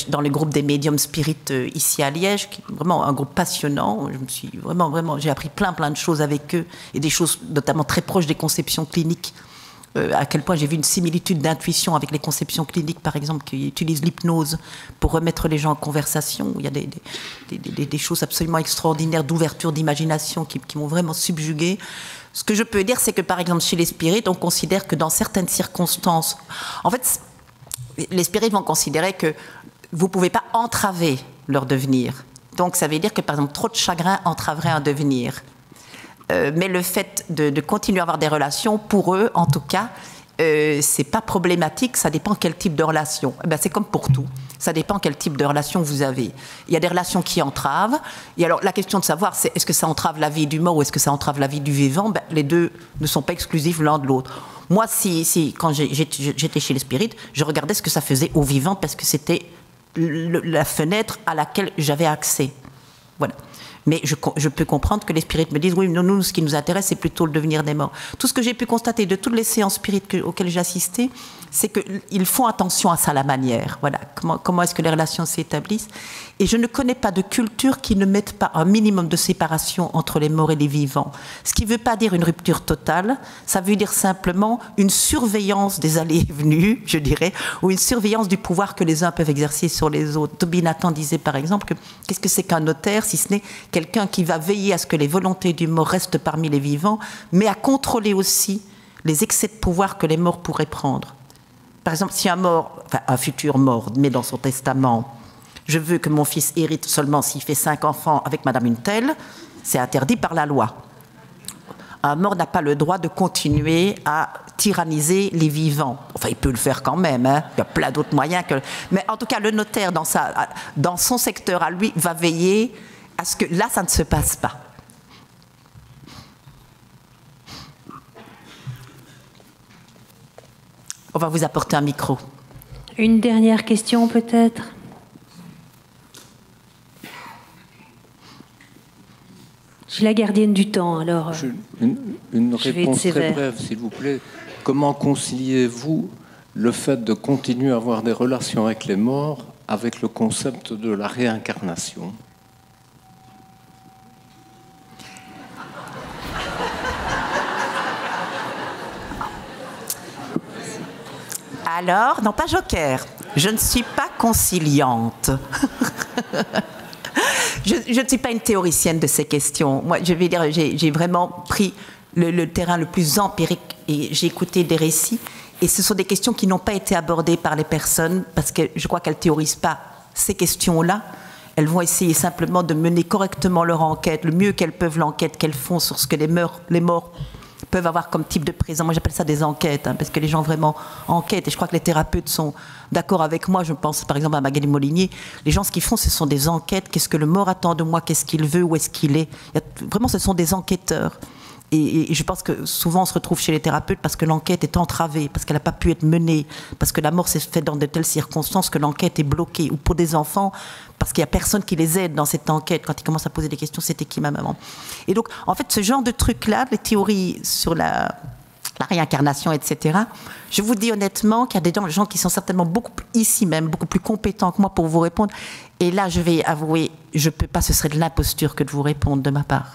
dans le groupe des médiums spirites ici à Liège, qui est vraiment un groupe passionnant. Je me suis vraiment, j'ai appris plein de choses avec eux, et des choses notamment très proches des conceptions cliniques. À quel point j'ai vu une similitude d'intuition avec les conceptions cliniques, par exemple, qui utilisent l'hypnose pour remettre les gens en conversation. Il y a des choses absolument extraordinaires d'ouverture d'imagination qui m'ont vraiment subjuguée. Ce que je peux dire, c'est que, par exemple, chez les spirites, on considère que dans certaines circonstances... En fait, les spirites vont considérer que vous ne pouvez pas entraver leur devenir. Donc, ça veut dire que, par exemple, trop de chagrin entraverait un devenir. Mais le fait de continuer à avoir des relations, pour eux, en tout cas, c'est pas problématique, ça dépend quel type de relation. C'est comme pour tout. Ça dépend quel type de relation vous avez. Il y a des relations qui entravent. Et alors, la question de savoir, c'est est-ce que ça entrave la vie du mort ou est-ce que ça entrave la vie du vivant? Ben, les deux ne sont pas exclusifs l'un de l'autre. Moi, quand j'étais chez les spirites, je regardais ce que ça faisait aux vivants parce que c'était la fenêtre à laquelle j'avais accès. Voilà. Mais je peux comprendre que les spirites me disent, oui, nous, ce qui nous intéresse, c'est plutôt le devenir des morts. Tout ce que j'ai pu constater de toutes les séances spirites auxquelles j'ai assisté, c'est qu'ils font attention à ça, la manière. Voilà. Comment est-ce que les relations s'établissent? Et je ne connais pas de culture qui ne mette pas un minimum de séparation entre les morts et les vivants. Ce qui ne veut pas dire une rupture totale, ça veut dire simplement une surveillance des allées et venues, je dirais, ou une surveillance du pouvoir que les uns peuvent exercer sur les autres. Toby Nathan disait par exemple que qu'est-ce que c'est qu'un notaire, si ce n'est quelqu'un qui va veiller à ce que les volontés du mort restent parmi les vivants, mais à contrôler aussi les excès de pouvoir que les morts pourraient prendre. Par exemple, si un futur mort met dans son testament « Je veux que mon fils hérite seulement s'il fait 5 enfants avec madame une telle », c'est interdit par la loi. Un mort n'a pas le droit de continuer à tyranniser les vivants. Enfin, il peut le faire quand même, hein. Il y a plein d'autres moyens. Mais en tout cas, le notaire, dans son secteur à lui, va veiller à ce que là, ça ne se passe pas. On va vous apporter un micro. Une dernière question peut-être? Je suis la gardienne du temps, alors une réponse très brève, s'il vous plaît. Comment conciliez-vous le fait de continuer à avoir des relations avec les morts avec le concept de la réincarnation? Alors, non, pas joker, je ne suis pas conciliante. Je ne suis pas une théoricienne de ces questions. Moi, je vais dire, j'ai vraiment pris le terrain le plus empirique et j'ai écouté des récits. Et ce sont des questions qui n'ont pas été abordées par les personnes parce que je crois qu'elles ne théorisent pas ces questions-là. Elles vont essayer simplement de mener correctement leur enquête, le mieux qu'elles peuvent l'enquête qu'elles font sur ce que les morts peuvent avoir comme type de présent. Moi, j'appelle ça des enquêtes, hein, parce que les gens vraiment enquêtent. Et je crois que les thérapeutes sont d'accord avec moi. Je pense, par exemple, à Magali Molinier. Les gens, ce qu'ils font, ce sont des enquêtes. Qu'est-ce que le mort attend de moi? Qu'est-ce qu'il veut? Où est-ce qu'il est? Vraiment, ce sont des enquêteurs. Et je pense que souvent, on se retrouve chez les thérapeutes parce que l'enquête est entravée, parce qu'elle n'a pas pu être menée, parce que la mort s'est faite dans de telles circonstances que l'enquête est bloquée. Ou pour des enfants, parce qu'il n'y a personne qui les aide dans cette enquête. Quand ils commencent à poser des questions, c'était qui ma maman? Et donc, en fait, ce genre de trucs-là, les théories sur la réincarnation, etc., je vous dis honnêtement qu'il y a des gens qui sont certainement ici même, beaucoup plus compétents que moi pour vous répondre. Et là, je vais avouer, je ne peux pas, ce serait de l'imposture que de vous répondre de ma part.